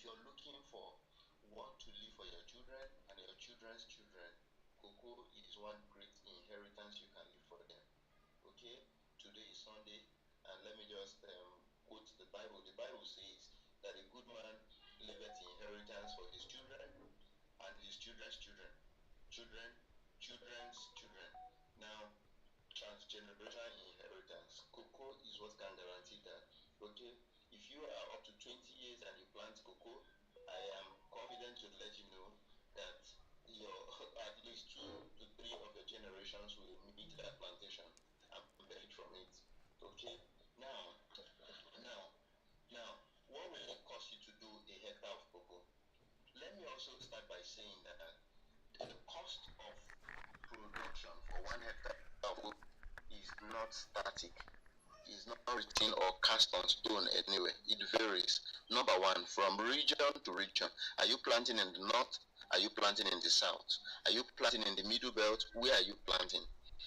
if you're looking for what to leave for your children and your children's children, cocoa is one great inheritance you can leave for them. Okay, today is Sunday, and let me just quote the Bible. The Bible says that a good man leaveth inheritance for his children and his children's children, children's children. Now, transgenerational inheritance. Cocoa is what can guarantee that. Okay, if you are up to 20 years and you plant cocoa, I am confident to let you know that your at least 2 to 3 of your generations will meet that plantation and benefit from it. Okay, now, what will it cost you to do a hectare of cocoa? Let me also start by saying that the cost of production for 1 hectare of cocoa is not static. It's not written or cast on stone anywhere. It varies. Number one, from region to region. Are you planting in the north? Are you planting in the south? Are you planting in the middle belt? Where are you planting?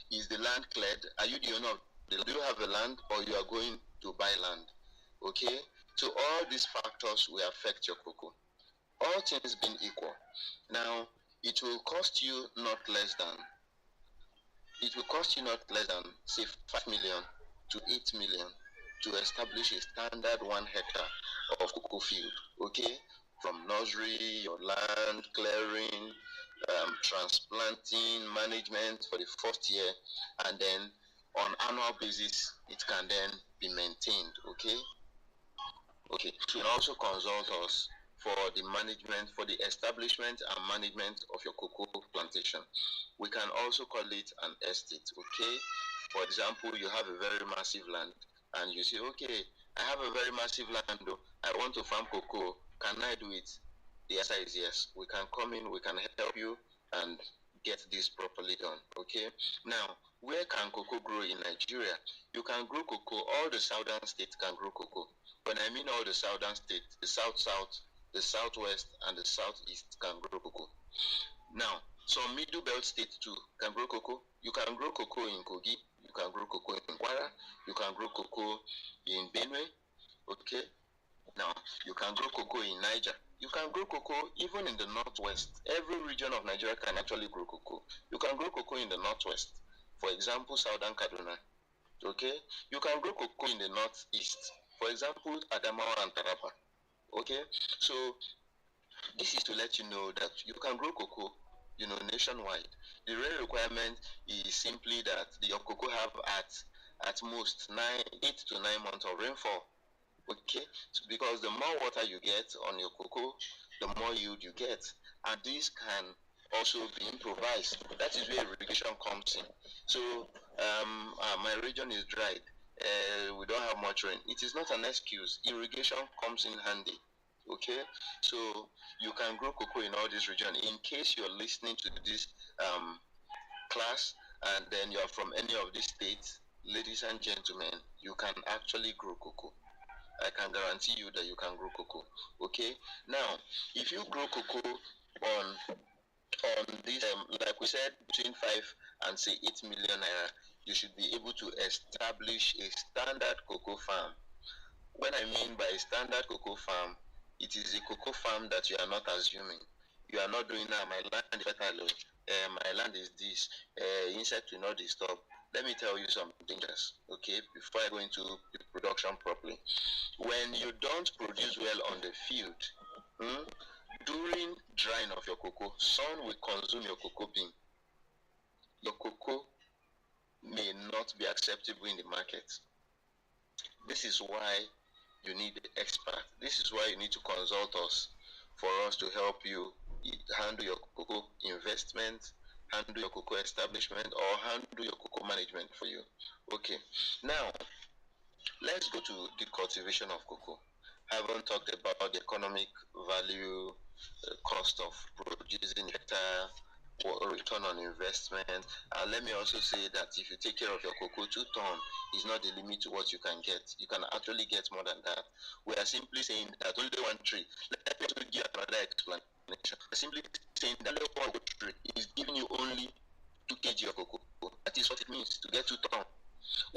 Is the land cleared? Are you the owner of the land? Do you have a land, or you are going to buy land? Okay? So all these factors will affect your cocoa. All things being equal. Now, it will cost you not less than, say, 5 million to 8 million to establish a standard 1 hectare of cocoa field. Okay? From nursery, your land clearing, transplanting, management for the first year, and then on annual basis, it can then be maintained. Okay? Okay. You can also consult us for the management, for the establishment and management of your cocoa plantation. We can also call it an estate. Okay? For example, you have a very massive land and you say, okay, I have a very massive land, though. I want to farm cocoa. Can I do it? The answer is yes. We can come in, we can help you and get this properly done. Okay? Now, where can cocoa grow in Nigeria? You can grow cocoa. All the southern states can grow cocoa. When I mean all the southern states, the south-south, the southwest, and the southeast can grow cocoa. Now, some middle belt states too can grow cocoa. You can grow cocoa in Kogi. You can grow cocoa in Kwara. You can grow cocoa in Benue. Okay? Now, you can grow cocoa in Niger. You can grow cocoa even in the northwest. Every region of Nigeria can actually grow cocoa. You can grow cocoa in the northwest. For example, Southern Kaduna. Okay? You can grow cocoa in the northeast. For example, Adamawa and Taraba. Okay? So, this is to let you know that you can grow cocoa, nationwide. The real requirement is simply that your cocoa have at most 8 to 9 months of rainfall. Okay, so because the more water you get on your cocoa, the more yield you get, and this can also be improvised. That is where irrigation comes in. So my region is dried. We don't have much rain. It is not an excuse. Irrigation comes in handy. Okay, so you can grow cocoa in all this region. In case you're listening to this class and then you're from any of these states, ladies and gentlemen, you can actually grow cocoa. I can guarantee you that you can grow cocoa. Okay. Now, if you grow cocoa on this, like we said, between 5 and say 8 million naira, you should be able to establish a standard cocoa farm. When I mean by standard cocoa farm, it is a cocoa farm that you are not assuming. You are not doing now. My land is fertile. My land is this. Insect will not disturb. Let me tell you some dangers, okay, before I go into the production properly. When you don't produce well on the field, during drying of your cocoa, sun will consume your cocoa bean. Your cocoa may not be acceptable in the market. This is why you need the expert. This is why you need to consult us for us to help you handle your cocoa investment, handle your cocoa establishment, or handle your cocoa management for you. Okay, now let's go to the cultivation of cocoa. I haven't talked about the economic value, cost of producing hectare, or return on investment. And let me also say that if you take care of your cocoa, 2 tons is not the limit to what you can get. You can actually get more than that. We are simply saying that only 1 tree. Let me also give another explanation. We're simply saying that only 1 tree is giving you only 2 kg of cocoa. That is what it means to get 2 tons.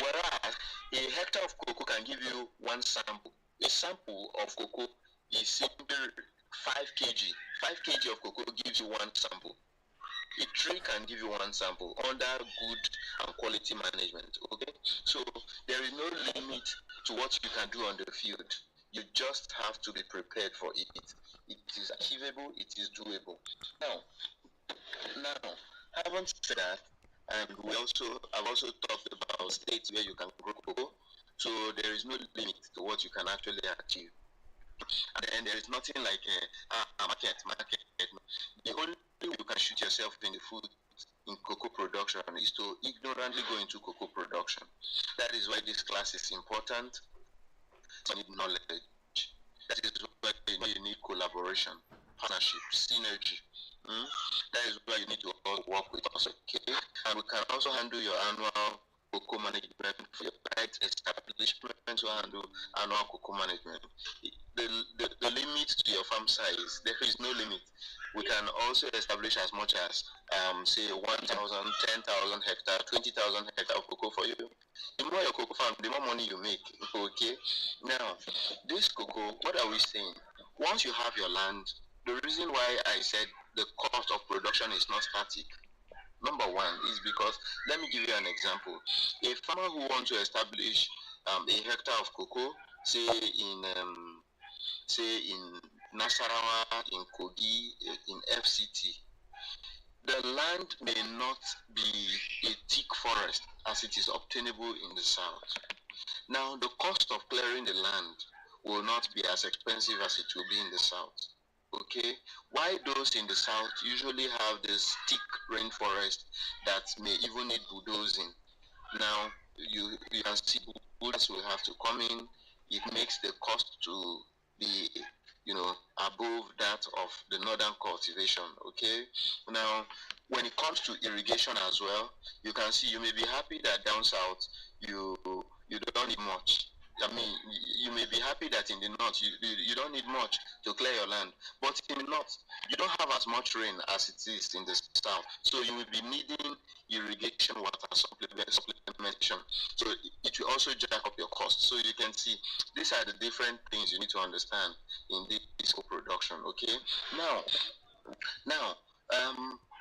Whereas a hectare of cocoa can give you 1 sample. A sample of cocoa is simply 5 kg. 5 kg of cocoa gives you one sample. A tree can give you one sample under good and quality management. Okay, so there is no limit to what you can do on the field. You just have to be prepared for it. It is achievable. It is doable. Now, having said that, and I've also talked about states where you can grow cocoa. So there is no limit to what you can actually achieve. And then there is nothing like market. The only way you can shoot yourself in the foot in cocoa production is to ignorantly go into cocoa production. That is why this class is important. You need knowledge. That is why you need collaboration, partnership, synergy. That is why you need to all work with us, okay? And we can also handle your annual cocoa management for your right establishment to handle annual cocoa management. The limit to your farm size, there is no limit. We can also establish as much as say 1,000, 10,000 hectares, 20,000 hectares of cocoa for you. The more your cocoa farm, the more money you make. Okay. Now, this cocoa, what are we saying? Once you have your land, the reason why I said the cost of production is not static. Number one is because, let me give you an example. A farmer who wants to establish a hectare of cocoa, say in Nasarawa, in Kogi, in FCT, the land may not be a thick forest as it is obtainable in the south. Now, the cost of clearing the land will not be as expensive as it will be in the south. Okay, why those in the south usually have this thick rainforest that may even need bulldozing. Now you can see bulldozers will have to come in. It makes the cost to be above that of the northern cultivation. Okay, now when it comes to irrigation as well, you can see you may be happy that down south you don't need much. I mean, you may be happy that in the north you don't need much to clear your land, but in the north you don't have as much rain as it is in the south, so you will be needing irrigation water supplementation. So it will also jack up your cost. So you can see these are the different things you need to understand in this production. Okay, now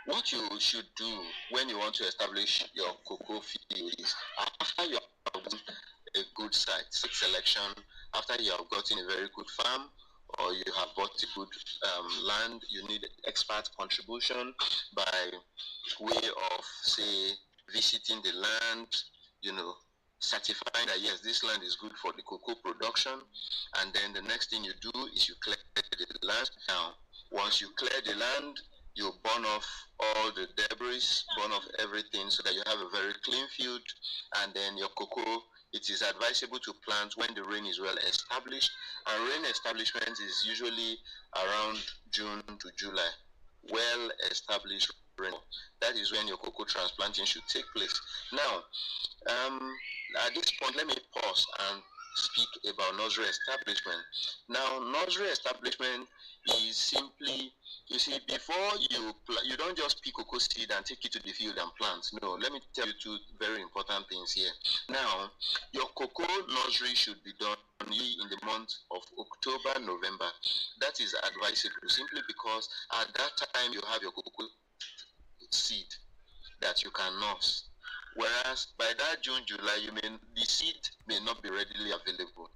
what you should do when you want to establish your cocoa field is, after you have done a good site selection, after you have gotten a very good farm, or you have bought a good land, you need expert contribution by way of, say, visiting the land, certifying that yes, this land is good for the cocoa production. And then the next thing you do is you clear the land. Now, once you clear the land, you burn off all the debris, burn off everything so that you have a very clean field. And then your cocoa, it is advisable to plant when the rain is well established. And rain establishment is usually around June to July. Well established rain. That is when your cocoa transplanting should take place. Now, at this point, let me pause and speak about nursery establishment. Now, nursery establishment is simply, you see, before you don't just pick cocoa seed and take it to the field and plant. No, let me tell you two very important things here. Now, your cocoa nursery should be done in the month of October, November. That is advisable simply because at that time you have your cocoa seed that you can nurse. Whereas by that June, July, the seed may not be readily available.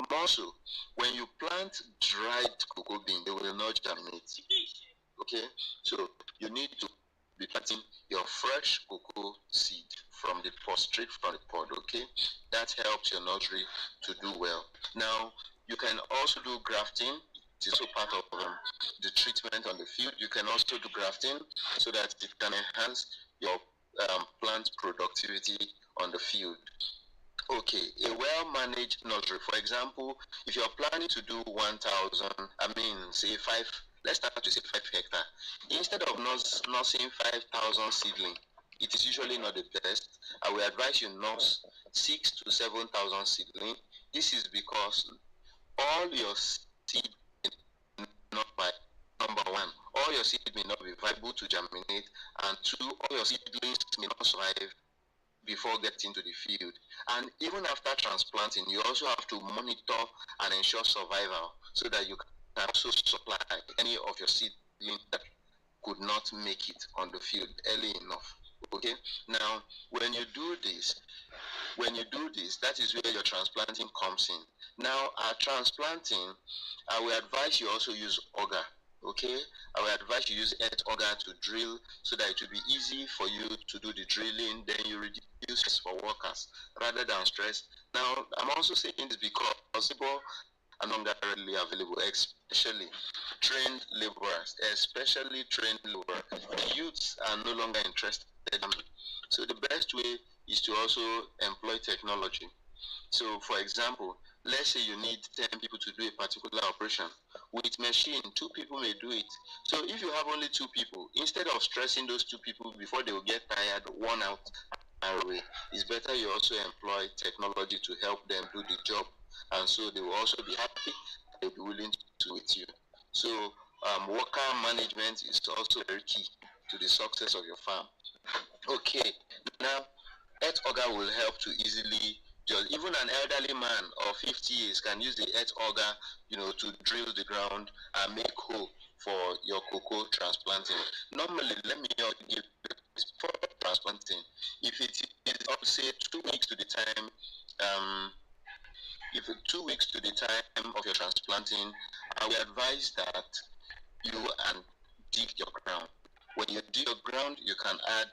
More so, when you plant dried cocoa bean, they will not germinate. Okay, so you need to be planting your fresh cocoa seed from the pod, straight from the pod. Okay, that helps your nursery to do well. Now, you can also do grafting. It is also part of the treatment on the field. You can also do grafting so that it can enhance your plant productivity on the field. Okay, a well-managed nursery. For example, if you're planning to do 1,000, say 5, let's start to say 5 hectares. Instead of nursing 5,000 seedling, it is usually not the best. I will advise you nurse 6,000 to 7,000 seedling. This is because all your seed may not by number one, all your seed may not be viable to germinate, and two, all your seedlings may not survive before getting to the field. And even after transplanting, you also have to monitor and ensure survival so that you can also supply any of your seedlings that could not make it on the field early enough. Okay, now when you do this, that is where your transplanting comes in. Now, our transplanting, I will advise you also use auger. Okay, I will advise you use earth auger to drill so that it will be easy for you to do the drilling. Then you reduce stress for workers rather than stress. Now, I'm also saying this because people are no longer readily available, especially trained laborers, The youths are no longer interested in them. So the best way is to also employ technology. So for example, let's say you need 10 people to do a particular operation. With machine, 2 people may do it. So if you have only 2 people, instead of stressing those 2 people before they will get tired, worn out, away, it's better you also employ technology to help them do the job. And so they will also be happy, they'll be willing to do with you. So worker management is also very key to the success of your farm. Okay, now earth auger will help to easily just even an elderly man of 50 years can use the earth auger, to drill the ground and make hole for your cocoa transplanting. Normally, let me give for transplanting. If it is up say 2 weeks to the time, if it's 2 weeks to the time of your transplanting, I will advise that you and dig your ground. When you dig your ground, you can add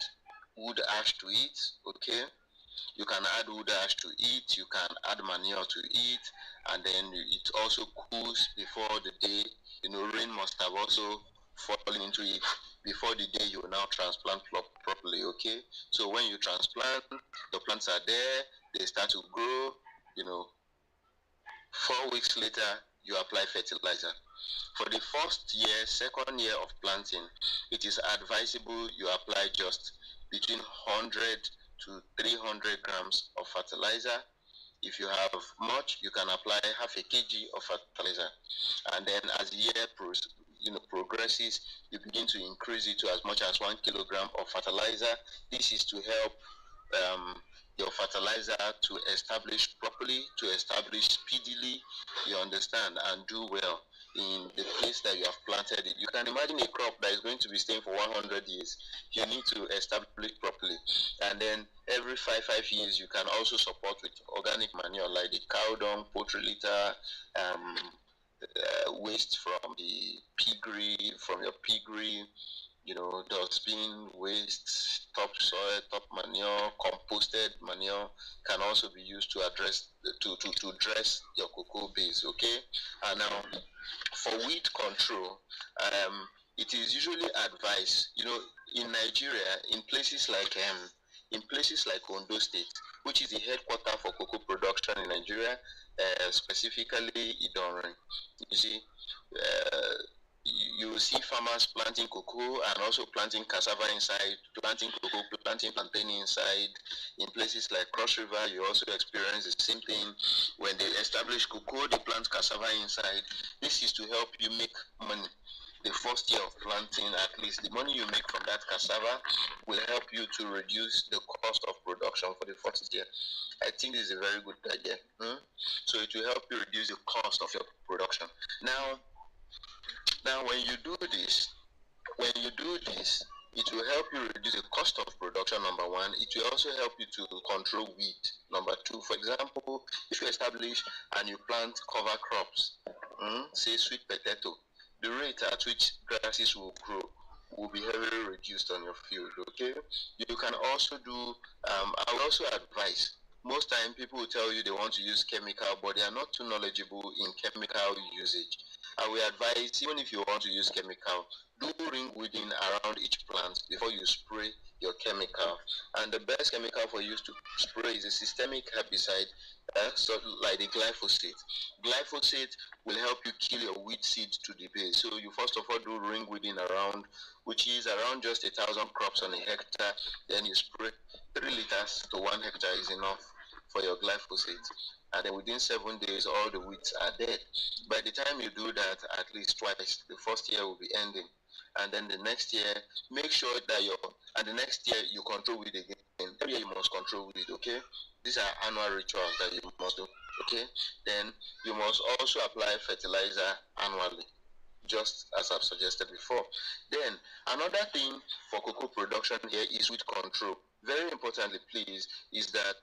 wood ash to it. Okay, you can add wood ash to it, you can add manure to it, and then it also cools before the day, rain must have also fallen into it before the day you will now transplant properly. Okay, so when you transplant, the plants are there, they start to grow, 4 weeks later, you apply fertilizer. For the first year, second year of planting, it is advisable you apply just between 100 to 300 grams of fertilizer. If you have much, you can apply half a kg of fertilizer. And then as the year progresses, you begin to increase it to as much as 1 kilogram of fertilizer. This is to help your fertilizer to establish properly, to establish speedily, you understand, and do well in the place that you have planted it. You can imagine a crop that is going to be staying for 100 years. You need to establish properly. And then every 5 years, you can also support with organic manure like the cow dung, poultry litter, waste from the piggery, from your piggery, dustbin waste, topsoil, top manure, composted manure can also be used to address to dress your cocoa base. Okay, and now for weed control, it is usually advised, in Nigeria, in places like Ondo State, which is the headquarter for cocoa production in Nigeria, specifically Idorin. You see, uh, you see farmers planting cocoa and also planting cassava inside, planting cocoa, planting plantain inside. In places like Cross River, you also experience the same thing. When they establish cocoa, they plant cassava inside. This is to help you make money. The first year of planting, at least the money you make from that cassava will help you to reduce the cost of production for the first year. I think this is a very good idea. So it will help you reduce the cost of your production. Now, when you do this, it will help you reduce the cost of production, number one. It will also help you to control weed, number two. For example, if you establish and you plant cover crops, say sweet potato, the rate at which grasses will grow will be heavily reduced on your field. Okay, you can also do, I will also advise, most time people will tell you they want to use chemical, but they are not too knowledgeable in chemical usage. I will advise, even if you want to use chemical, do ring weeding around each plant before you spray your chemical. And the best chemical for you to spray is a systemic herbicide, so like the glyphosate. Glyphosate will help you kill your weed seed to the base. So you first of all do ring weeding around, which is around just 1,000 crops on a hectare. Then you spray 3 liters to 1 hectare is enough for your glyphosate. And then within 7 days, all the weeds are dead. By the time you do that at least twice, the first year will be ending. And then the next year, make sure that and the next year you control weed again. year you must control weed, okay? These are annual rituals that you must do, okay? Then you must also apply fertilizer annually, just as I've suggested before. Then another thing for cocoa production here is weed control. Very importantly, please, is that,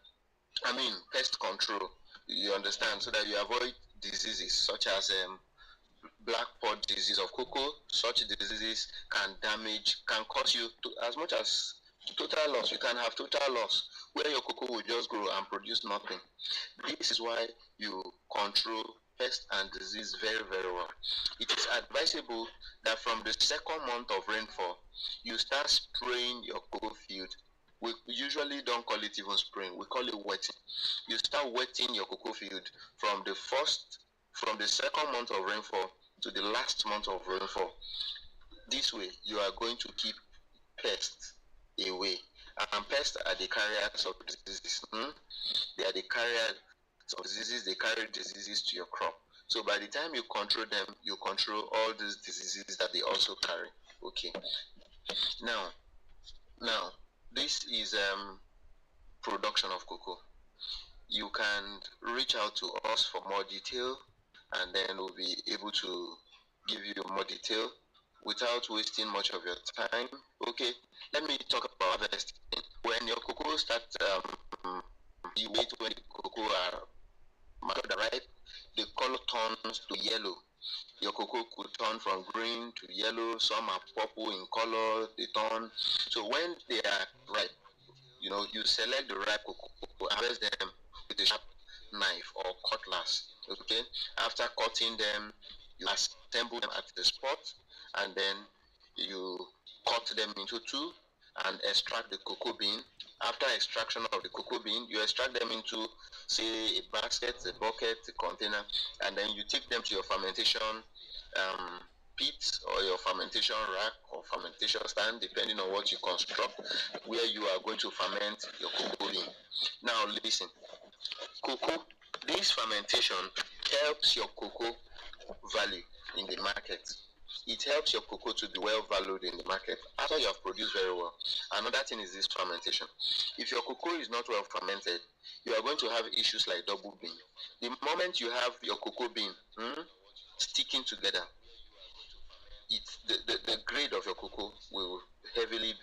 pest control. You understand, so that you avoid diseases such as black pod disease of cocoa. Such diseases can cause you to, as much as total loss. You can have total loss where your cocoa will just grow and produce nothing. This is why you control pest and disease very, very well. It is advisable that from the second month of rainfall, you start spraying your cocoa field. We usually don't call it even spraying, we call it wetting. You start wetting your cocoa field from the second month of rainfall to the last month of rainfall. This way, you are going to keep pests away. And pests are the carriers of diseases. They are the carriers of diseases. They carry diseases to your crop. So by the time you control them, you control all these diseases that they also carry. Okay. Now, this is production of cocoa. You can reach out to us for more detail, and then we'll be able to give you more detail without wasting much of your time. Okay, let me talk about harvesting. When your cocoa starts, you wait when the cocoa are matured, ripe, the color turns to yellow. Your cocoa could turn from green to yellow. Some are purple in color. They turn. So when they are ripe, you select the ripe cocoa, harvest them with a sharp knife or cutlass. Okay. After cutting them, you assemble them at the spot, and then you cut them into two and extract the cocoa bean. After extraction of the cocoa bean, you extract them into, say, a basket, a bucket, a container, and then you take them to your fermentation pit or your fermentation rack or fermentation stand, depending on what you construct, where you are going to ferment your cocoa bean. Now listen, cocoa, this fermentation helps your cocoa value in the market. It helps your cocoa to be well valued in the market after you have produced very well. Another thing is this fermentation. If your cocoa is not well fermented, you are going to have issues like double bean. The moment you have your cocoa bean sticking together, the grade of your cocoa will heavily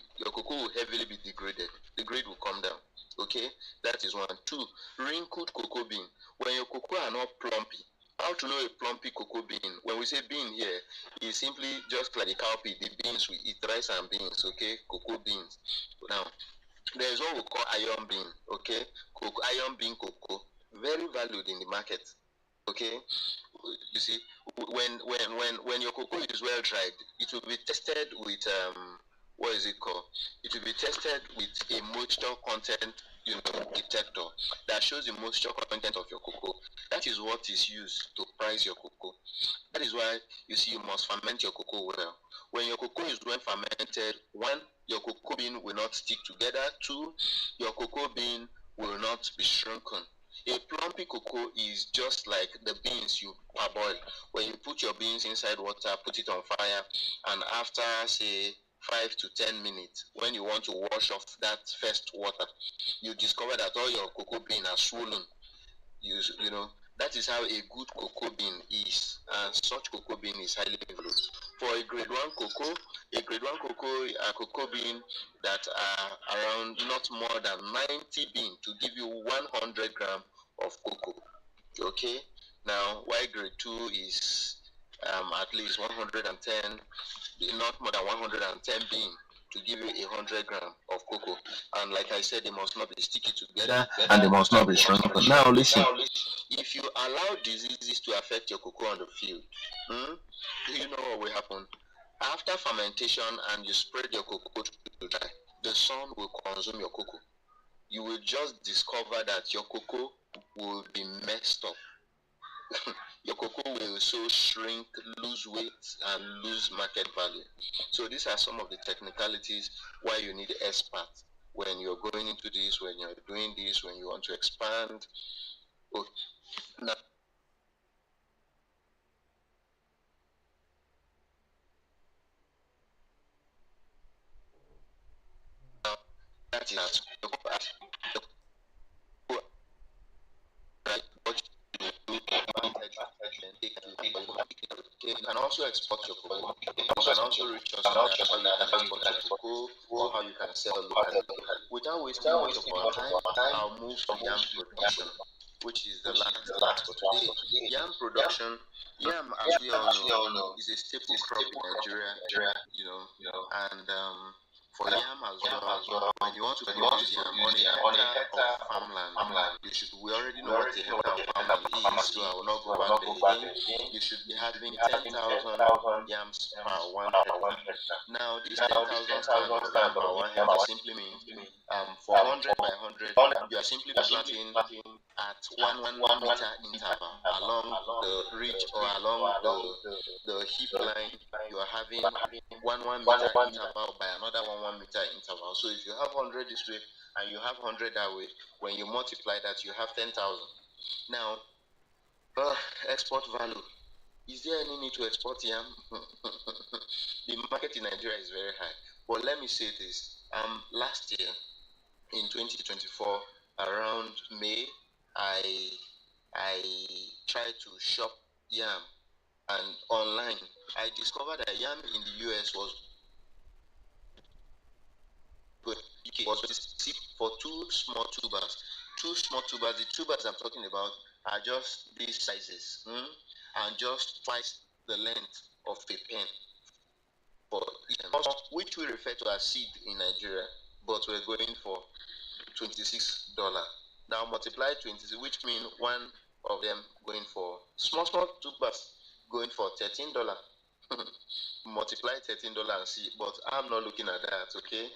be degraded. The grade will come down. Okay, that is one. Two, wrinkled cocoa bean. When your cocoa are not plumpy, how to know a plumpy cocoa bean? When we say bean here, it's simply just like the cowpea, the beans we eat, rice and beans, okay? Cocoa beans. Now, there is what we call iron bean, okay? Iron bean cocoa, very valued in the market, okay? You see, when your cocoa is well dried, it will be tested with what is it called? It will be tested with a moisture content, detector that shows the moisture content of your cocoa. That is what is used to price your cocoa. That is why you see you must ferment your cocoa well. When your cocoa is well fermented, one, your cocoa bean will not stick together. Two, your cocoa bean will not be shrunken. A plumpy cocoa is just like the beans you parboil. When you put your beans inside water, put it on fire, and after, say, 5 to 10 minutes, when you want to wash off that first water, you discover that all your cocoa bean are swollen. You know, that is how a good cocoa bean is, and such cocoa bean is highly valued. For a grade 1 cocoa, a cocoa bean that are around not more than 90 bean to give you 100 gram of cocoa. Okay, now why grade 2 is at least 110, not more than 110 bean to give you 100 gram of cocoa. And like I said, they must not be sticky together and they must not be shrunken. Now listen, if you allow diseases to affect your cocoa on the field, you know what will happen? After fermentation and you spread your cocoa to dry, the sun will consume your cocoa. You will just discover that your cocoa will be messed up. Your cocoa will so shrink, lose weight, and lose market value. So these are some of the technicalities why you need experts when you're going into this, when you're doing this, when you want to expand. Oh, now, that is what you do advantage and take to. You can also export your cocoa. You can also reach us on how you can export your cocoa or how you can sell locally. Without wasting much of our time, I'll move to yam production, which is the last task for today. Yam production, yam, as we all know, is a staple crop in Nigeria, and for yam as well, when you want to produce yam on a hectare of farmland, we already know what a hectare of farmland is, so I will not go back there again. You should be having 10,000 yams per 1 hectare. Now, this 10,000 stand for yam per 1 hectare simply means for 100 by 100, you are simply planting at 1 meter interval along the ridge or along the hip line. You are having 1 meter interval by another 1 meter interval. So if you have 100 this way and you have 100 that way, when you multiply that, you have 10,000. Now, export value. Is there any need to export yam? The market in Nigeria is very high. But let me say this. Last year, in 2024, around May, I tried to shop yam, and online I discovered that yam in the US was good. It was for two small tubers. Two small tubers. The tubers I'm talking about are just these sizes, and just twice the length of a pen for yam, which we refer to as seed in Nigeria, but we're going for $26. Now multiply 26, which means one of them going for small tubers going for $13. Multiply $13 and see, but I'm not looking at that, okay?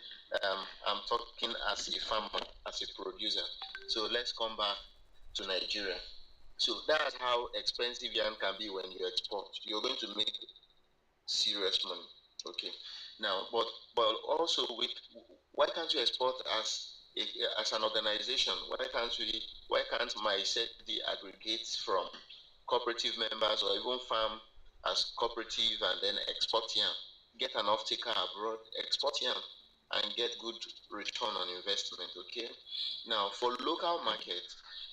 I'm talking as a farmer, as a producer. So let's come back to Nigeria. So that's how expensive yam can be when you export. You're going to make serious money, okay? Now, but also with, why can't you export as an organization? Why can't Misedi aggregate from cooperative members or even farm as cooperative and then export yam, get an off-taker abroad, export yam, and get good return on investment, okay? Now, for local market,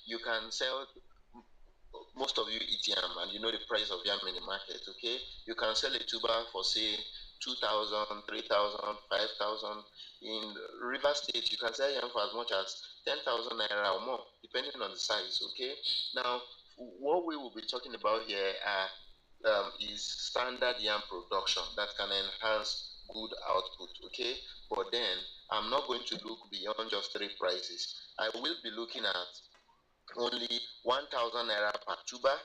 you can sell, most of you eat yam and you know the price of yam in the market, okay? You can sell a tuber for, say, 2,000, 3,000, 5,000. In River State, you can sell yam for as much as 10,000 naira or more, depending on the size, okay? Now, what we will be talking about here is standard yam production that can enhance good output, okay? But then, I'm not going to look beyond just three prices. I will be looking at only 1,000 naira per tuber.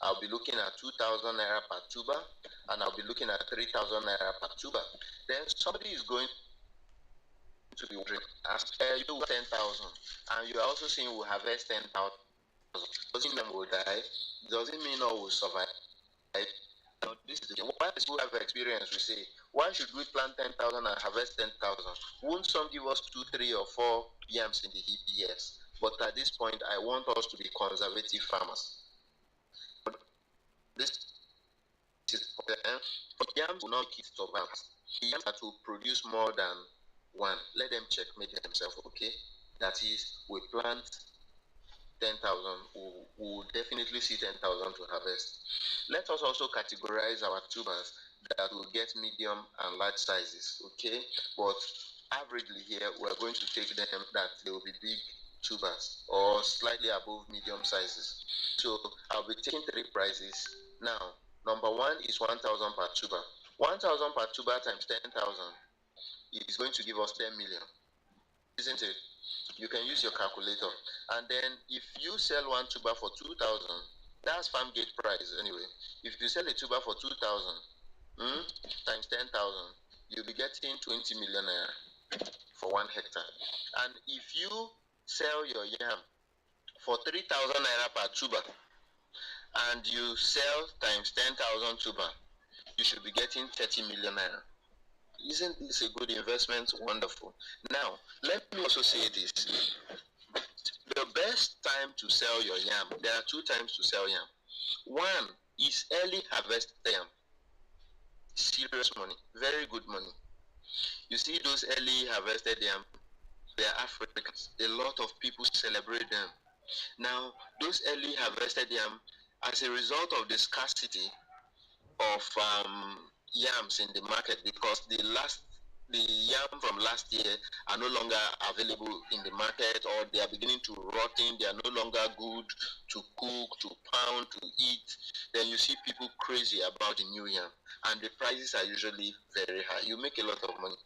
I'll be looking at 2,000 naira per tuber, and I'll be looking at 3,000 naira per tuber. Then somebody is going to be wondering, you 10,000, and you are also saying we'll harvest 10,000. Doesn't mean we'll die. Doesn't mean all will survive. Now, this is why people have experience. We say, why should we plant 10,000 and harvest 10,000? Won't some give us 2, 3, or 4 yams in the heap? Yes. But at this point, I want us to be conservative farmers. This is but yams will not keep survive. Yams that will produce more than one, let them checkmate themselves, okay? That is, we plant 10,000, we'll definitely see 10,000 to harvest. Let us also categorize our tubers that will get medium and large sizes, okay? But averagely here, we're going to take them that they will be big tubers or slightly above medium sizes. So I'll be taking three prices. Now, number one is 1,000 per tuber. 1,000 per tuber times 10,000 is going to give us 10 million, isn't it? You can use your calculator. And then if you sell one tuber for 2,000, that's farm gate price anyway. If you sell a tuber for 2,000 times 10,000, you'll be getting 20 million naira for 1 hectare. And if you sell your yam for 3,000 naira per tuber and you sell times 10,000 tuber, you should be getting 30 million naira. Isn't this a good investment? Wonderful. Now, let me also say this. The best time to sell your yam, there are 2 times to sell yam. One is early harvest yam. Serious money, very good money. You see those early harvested yam, They are Africans. A lot of people celebrate them. Now, those early harvested yam, as a result of the scarcity of yams in the market, because the yam from last year are no longer available in the market, or they are beginning to rotting, they are no longer good to cook, to pound, to eat, then you see people crazy about the new yam, and the prices are usually very high. You make a lot of money.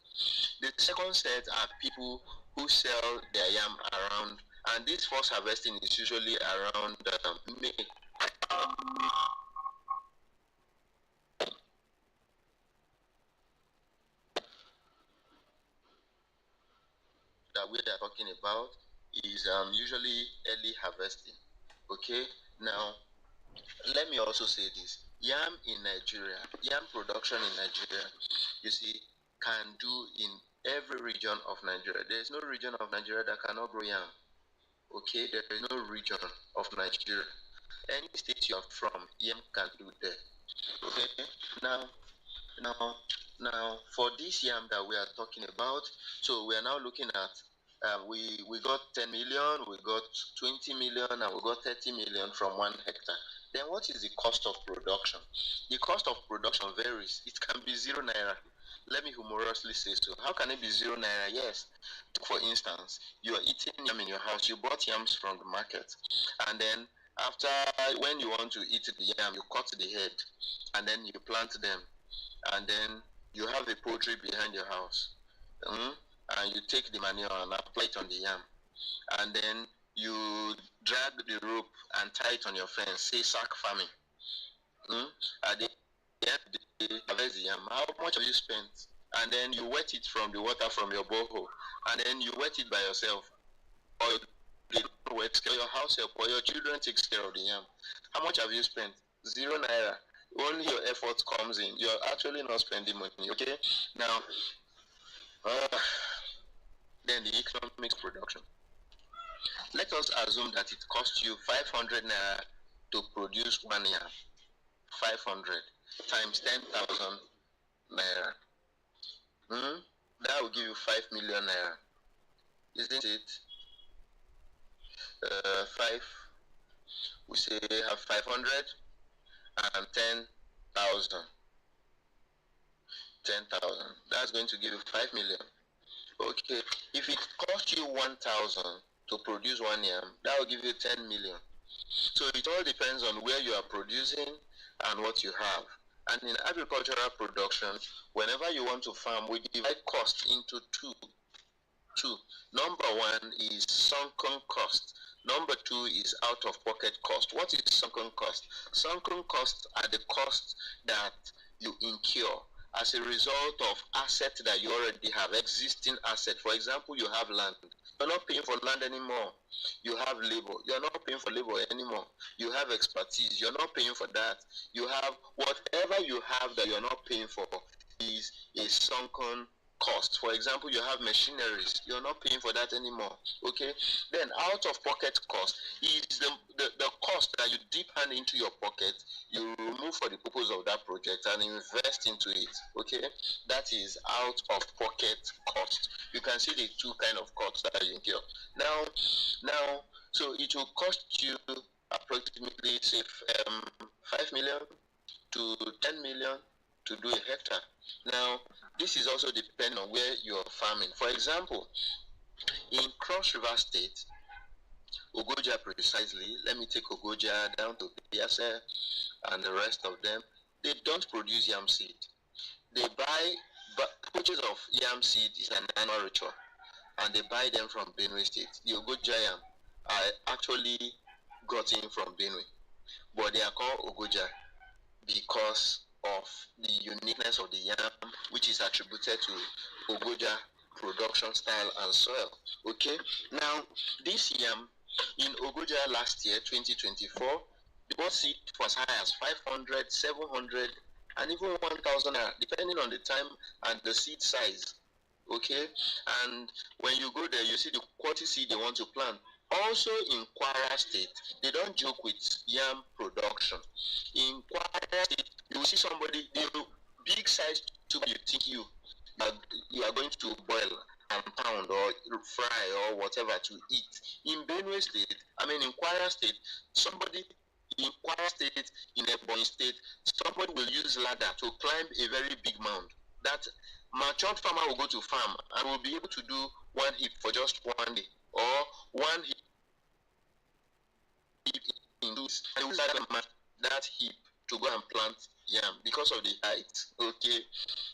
The second set are people who sell their yam around, and this first harvesting is usually around May. That we are talking about is usually early harvesting. Okay, now let me also say this: yam in Nigeria, yam production in Nigeria, you see, can do in every region of Nigeria. There is no region of Nigeria that cannot grow yam. Okay, there is no region of Nigeria. Any state you are from, yam can do there. Okay, now now, for this yam that we are talking about, so we are now looking at we got 10 million, we got 20 million, and we got 30 million from 1 hectare. Then what is the cost of production? The cost of production varies. It can be 0 naira. Let me humorously say so. How can it be 0 naira? Yes. For instance, you are eating yam in your house. You bought yams from the market, and then after, when you want to eat the yam, you cut the head, and then you plant them, and then you have a poultry behind your house, and you take the manure and apply it on the yam, and then you drag the rope and tie it on your fence, say sack farming. At the end of the day, harvest the yam. How much have you spent? And then you wet it from the water from your borehole, and then you wet it by yourself, or they don't wet, or your house help, or your children takes care of the yam. How much have you spent? 0 naira. Only your effort comes in. You're actually not spending money. Okay. Now, uh, then the economics production. Let us assume that it costs you 500 naira to produce 1 yam. 500 times 10,000 naira. That will give you 5 million naira, isn't it? 5. We say have 500 and 10,000. 10,000. That's going to give you 5 million. Okay, if it costs you 1,000 to produce 1 yam, that will give you 10 million. So it all depends on where you are producing and what you have. And in agricultural production, whenever you want to farm, we divide cost into two. Number one is sunken cost. Number two is out-of-pocket cost. What is sunken cost? Sunken costs are the costs that you incur as a result of assets that you already have, existing assets. For example, you have land. You're not paying for land anymore. You have labor. You're not paying for labor anymore. You have expertise. You're not paying for that. You have whatever you have that you're not paying for is a sunken cost. For example, you have machineries. You're not paying for that anymore. Okay. Then out of pocket cost is the cost that you dip hand into your pocket, you remove for the purpose of that project and invest into it. Okay. That is out of pocket cost. You can see the two kind of costs that you incur. Now, so it will cost you approximately say 5 million to 10 million to do a hectare. Now, this is also depending on where you're farming. For example, in Cross River State, Ogoja precisely, let me take Ogoja down to Biase and the rest of them, they don't produce yam seed. They buy, but purchase of yam seed is an annual ritual, and they buy them from Benue State. The Ogoja yam are actually got in from Benue, but they are called Ogoja because of the uniqueness of the yam, which is attributed to Ogoja production style and soil. Okay, now this yam in Ogoja last year, 2024, the bought seed was high as 500, 700, and even 1,000, depending on the time and the seed size. Okay, and when you go there, you see the quality seed they want to plant. Also in Kwara State, they don't joke with yam production. In Kwara State, you will see somebody, the big size tube you think you are going to boil and pound or fry or whatever to eat. In Benue State, in Kwara State, somebody in Kwara State, in Ebonyi State, somebody will use ladder to climb a very big mound. That matured farmer will go to farm and will be able to do one heap for just one day, or one heap in those, and use that heap to go and plant yam because of the height. Okay,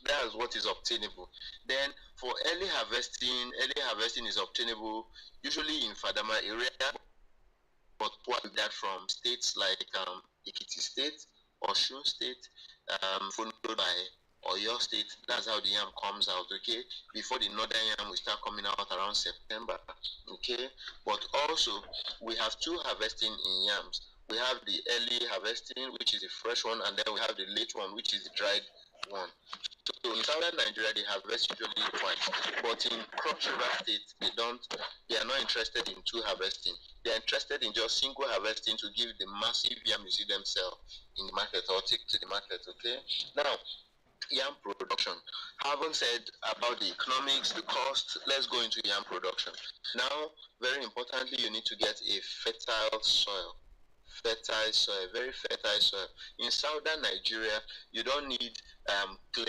that's what is obtainable. Then for early harvesting is obtainable usually in Fadama area, but what that from states like Ekiti State, Osun State, followed by Oyo State. That's how the yam comes out, okay? Before the northern yam will start coming out around September, okay? But also, we have two harvesting in yams. We have the early harvesting, which is the fresh one, and then we have the late one, which is the dried one. So in southern Nigeria, they harvest usually twice, but in Cross River State, they are not interested in two harvesting. They are interested in just single harvesting to give the massive yam you see them sell in the market or take to the market, okay? Now, yam production. Haven't said about the economics, the cost. Let's go into yam production. Now, very importantly, you need to get a fertile soil. Fertile soil, very fertile soil. In southern Nigeria, you don't need clear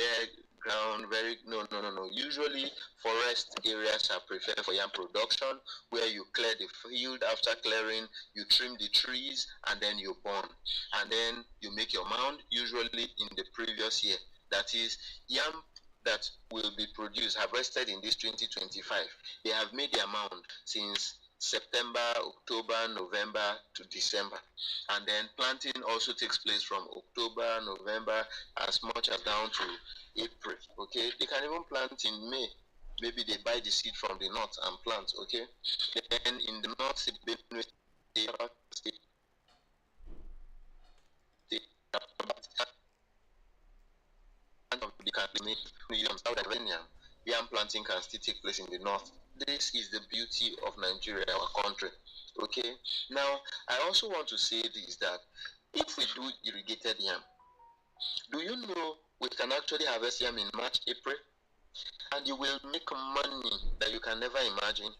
ground, no. Usually, forest areas are preferred for yam production, where you clear the field. After clearing, you trim the trees, and then you burn. And then you make your mound, usually in the previous year. That is, yam that will be produced, harvested in this 2025. They have made their mound since September, October, November to December. And then planting also takes place from October, November, as much as down to April. Okay, they can even plant in May. Maybe they buy the seed from the north and plant. Okay, then in the north, yam planting can still take place in the north. This is the beauty of Nigeria, our country. Okay. Now, I also want to say this, that if we do irrigated yam, do you know we can actually harvest yam in March, April? And you will make money that you can never imagine.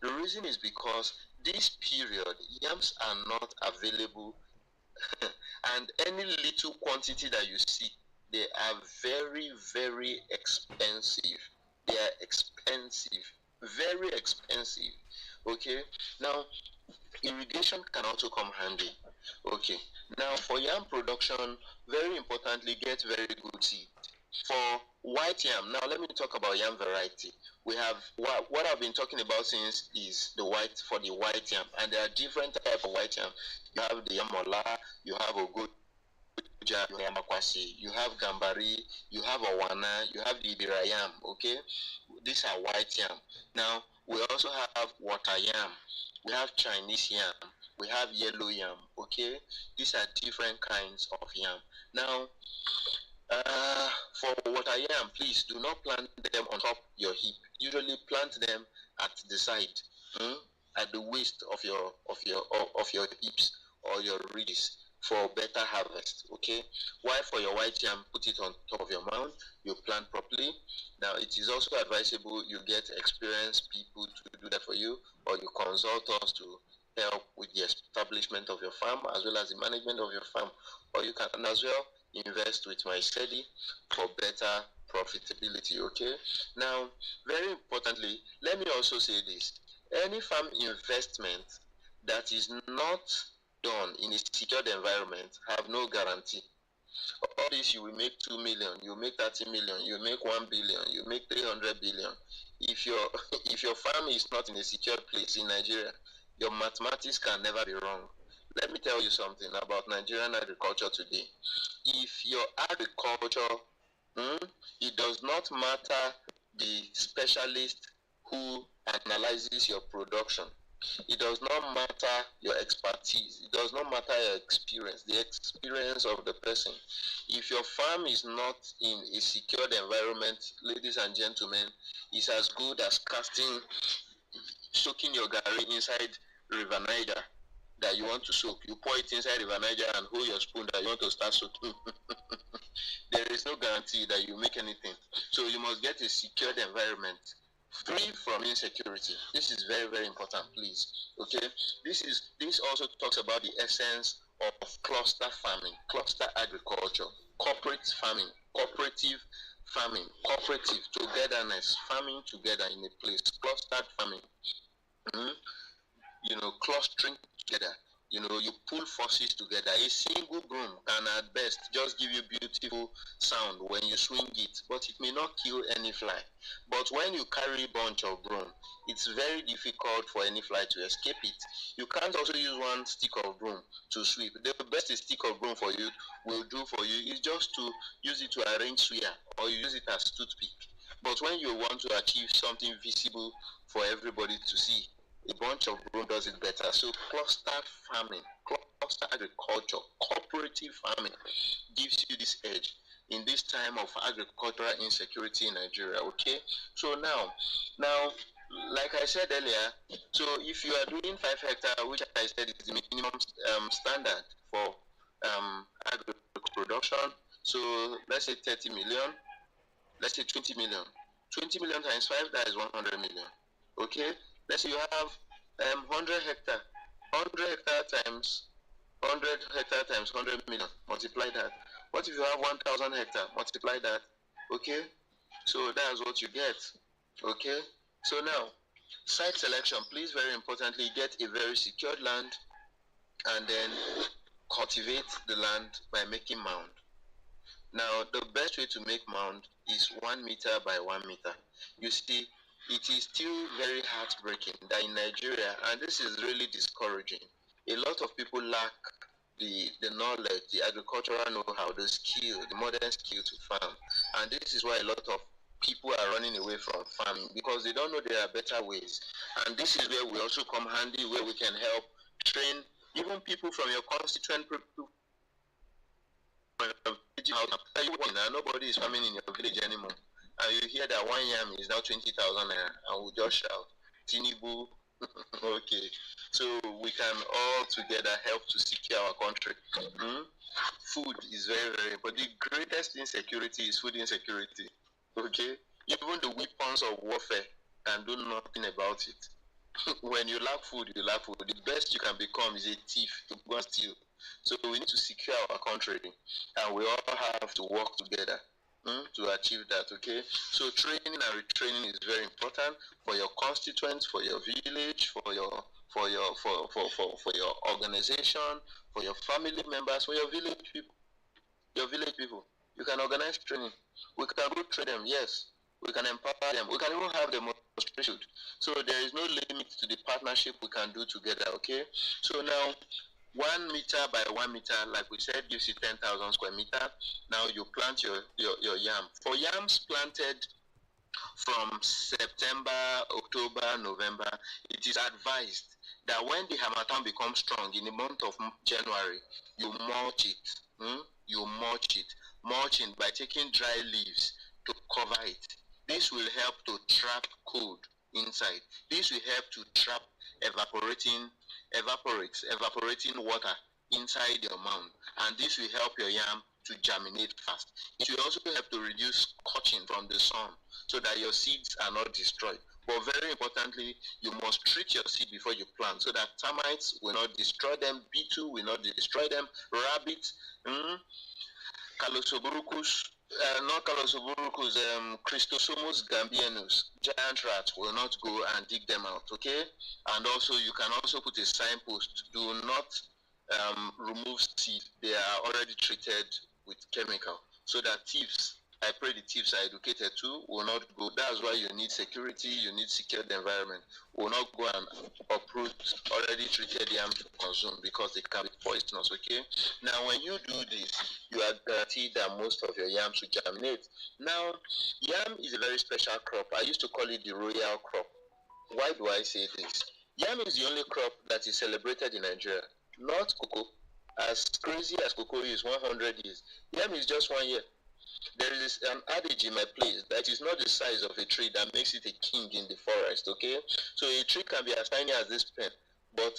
The reason is because this period, yams are not available and any little quantity that you see, they are very, very expensive. They are expensive, very expensive. Okay, now irrigation can also come handy. Okay, now for yam production, very importantly, get very good seed. For white yam, now let me talk about yam variety. We have what I've been talking about since is the white, for the white yam, and there are different types of white yam. You have the yamola, you have ogo, you have Yamakwasi, you have Gambari, you have Awana, you have the Ibirayam, okay? These are white yam. Now, we also have water yam, we have Chinese yam, we have yellow yam, okay? These are different kinds of yam. Now, for water yam, please do not plant them on top your heap. Usually plant them at the side, at the waist of your heaps or your ridges for better harvest. Okay. While for your white yam, put it on top of your mound. You plant properly. Now it is also advisable you get experienced people to do that for you, or you consult us to help with the establishment of your farm as well as the management of your farm, or you can as well invest with Misedi for better profitability. Okay. Now, very importantly, let me also say this: any farm investment that is not done in a secured environment have no guarantee. All this, you will make 2 million, you make 30 million, you make 1 billion, you make 300 billion. If your if your farm is not in a secured place in Nigeria, your mathematics can never be wrong. Let me tell you something about Nigerian agriculture today. If your agriculture, it does not matter the specialist who analyzes your production. It does not matter your expertise. It does not matter your experience, the experience of the person. If your farm is not in a secured environment, ladies and gentlemen, it's as good as soaking your gari inside River Niger that you want to soak. You pour it inside River Niger and hold your spoon that you want to start soaking. There is no guarantee that you make anything. So you must get a secured environment free from insecurity. This is very, very important, please. Okay, this also talks about the essence of cluster farming, cluster agriculture, corporate farming, cooperative farming, cooperative togetherness, farming together in a place, clustered farming. Mm-hmm. Clustering together. You pull forces together. A single broom can at best just give you beautiful sound when you swing it, but it may not kill any fly. But when you carry a bunch of broom, it's very difficult for any fly to escape it. You can't also use one stick of broom to sweep. The best a stick of broom for you will do for you is just to use it to arrange suya, or you use it as toothpick. But when you want to achieve something visible for everybody to see, a bunch of broom does it better. So cluster farming, cluster agriculture, cooperative farming gives you this edge in this time of agricultural insecurity in Nigeria. Okay, so now, like I said earlier, so if you are doing 5 hectares, which I said is the minimum standard for agri production, so let's say 30 million, let's say 20 million. 20 million times 5, that is 100 million. Okay, let's say you have 100 hectare. 100 hectare times 100 hectare times 100 million. Multiply that. What if you have 1,000 hectare? Multiply that. Okay, so that's what you get. Okay, so now site selection. Please, very importantly, get a very secured land and then cultivate the land by making mound. Now, the best way to make mound is 1 meter by 1 meter. You see, it is still very heartbreaking that in Nigeria, and this is really discouraging, a lot of people lack the knowledge, the agricultural know-how, the skill, the modern skill to farm. And this is why a lot of people are running away from farming, because they don't know there are better ways. And this is where we also come handy, where we can help train even people from your constituent people. Nobody is farming in your village anymore, and you hear that 1 yam is now 20,000 naira, and we just shout, Tinibu. Okay, so we can all together help to secure our country. Food is very, very important. The greatest insecurity is food insecurity. Okay, even the weapons of warfare can do nothing about it. When you lack food, you lack food. The best you can become is a thief to go and steal. So we need to secure our country, and we all have to work together to achieve that. Okay, so training and retraining is very important for your constituents, for your village, for your organization, for your family members, for your village people. Your village people, you can organize training. We can go train them. Yes, we can empower them. We can even have demonstration. So there is no limit to the partnership we can do together. Okay, so now 1 meter by 1 meter, like we said, gives you 10,000 square meter. Now you plant your yam. For yams planted from September, October, November, it is advised that when the harmattan becomes strong in the month of January, you mulch it. You mulch it. Mulching by taking dry leaves to cover it. This will help to trap cold inside. This will help to trap evaporating water inside your mound, and this will help your yam to germinate fast. It will also help to reduce scorching from the sun so that your seeds are not destroyed. But very importantly, you must treat your seed before you plant so that termites will not destroy them, beetle will not destroy them, rabbits, Calosoburucus, not Calosoburucus, Christosomus gambianus, giant rats will not go and dig them out, okay? And also, you can also put a signpost, do not remove seed. They are already treated with chemical, so that thieves, I pray the thieves are educated too, will not go. That's why you need security, you need secured environment. Will not go and uproot already treated yam to consume because they can be poisonous, okay? Now, when you do this, you are guaranteed that most of your yams will germinate. Now, yam is a very special crop. I used to call it the royal crop. Why do I say this? Yam is the only crop that is celebrated in Nigeria, not cocoa. As crazy as cocoa is 100 years, yam is just 1 year. There is an adage in my place that is not the size of a tree that makes it a king in the forest, okay? So a tree can be as tiny as this pen, but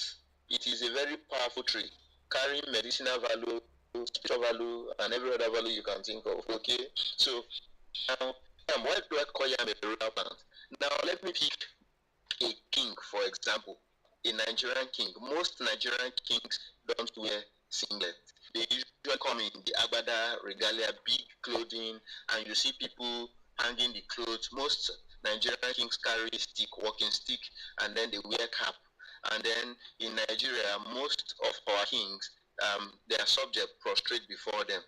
it is a very powerful tree, carrying medicinal value, spiritual value, and every other value you can think of, okay? So now, why do I call yam a royal plant? Now let me pick a king, for example, a Nigerian king. Most Nigerian kings don't wear singlet. They usually come in the agbada, regalia, big clothing, and you see people hanging the clothes. Most Nigerian kings carry stick, walking stick, and then they wear cap. And then in Nigeria, most of our kings, their subject prostrate before them.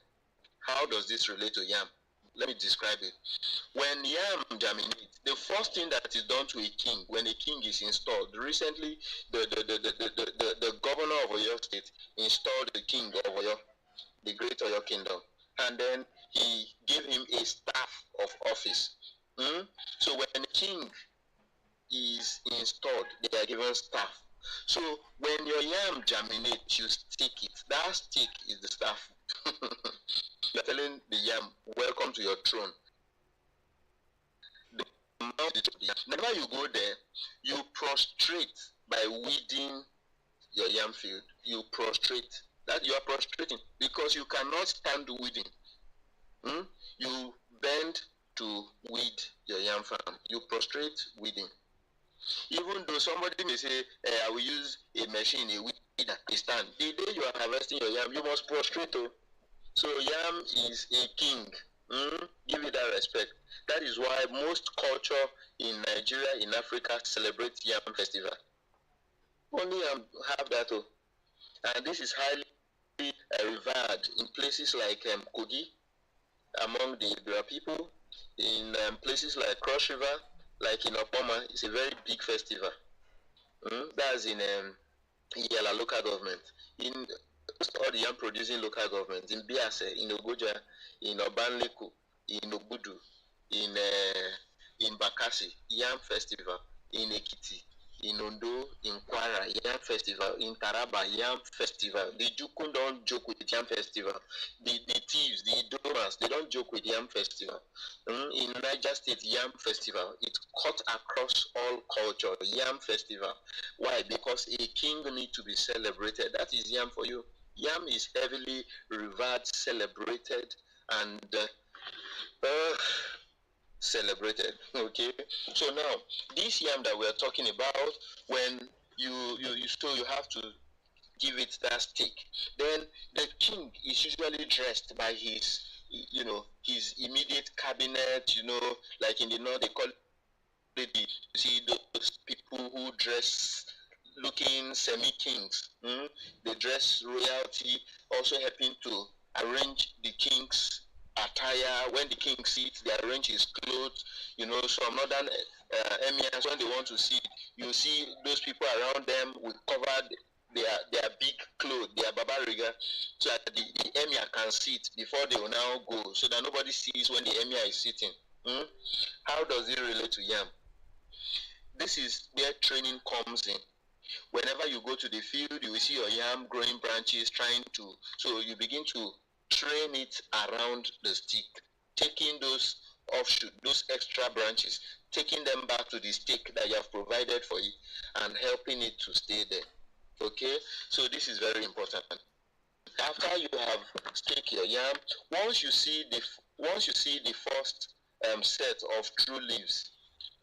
How does this relate to yam? Let me describe it. When yam germinates, the first thing that is done to a king when a king is installed, recently the governor of Oyo State installed the king of Oyo, the great Oyo kingdom, and then he gave him a staff of office. So when a king is installed, they are given staff. So when your yam germinates, you stick it. That stick is the staff. You're telling the yam, welcome to your throne. Whenever you go there, you prostrate by weeding your yam field. You prostrate. That you are prostrating because you cannot stand weeding. You bend to weed your yam farm. You prostrate weeding. Even though somebody may say, I will use a machine, a weeder, a stand. The day you are harvesting your yam, you must prostrate. So yam is a king. Give it that respect. That is why most culture in Nigeria, in Africa, celebrate yam festival. Only yam have that. And this is highly revered in places like Kogi, among the Ibira people, in places like Cross River, like in Opoma. It's a very big festival. That's in Yala local government. In all the yam producing local governments, in Biase, in Ogoja, in Obanleku, in Obudu, in Bakassi, yam festival, in Ekiti, in Ondo, in Kwara, yam festival, in Taraba, yam festival. The Jukun don't joke with yam festival. The thieves, the donors, they don't joke with yam festival. In Niger State, yam festival. It cut across all culture, yam festival. Why? Because a king needs to be celebrated. That is yam for you. Yam is heavily revered, celebrated, and celebrated. Okay. So now, this yam that we are talking about, when you have to give it that stick. Then the king is usually dressed by his his immediate cabinet. Like in the north they call it, you see those people who dress looking semi-kings. They dress royalty, also helping to arrange the king's attire. When the king sits, they arrange his clothes. Some northern emirs, when they want to sit, you see those people around them with covered their big clothes, their babariga, so that the emir can sit before they will now go, so that nobody sees when the emir is sitting. How does it relate to yam? This is where training comes in. Whenever you go to the field, you will see your yam growing branches so you begin to train it around the stick, taking those offshoot, those extra branches, taking them back to the stick that you have provided for it and helping it to stay there. Okay, so this is very important. After you have staked your yam, once you see the first set of true leaves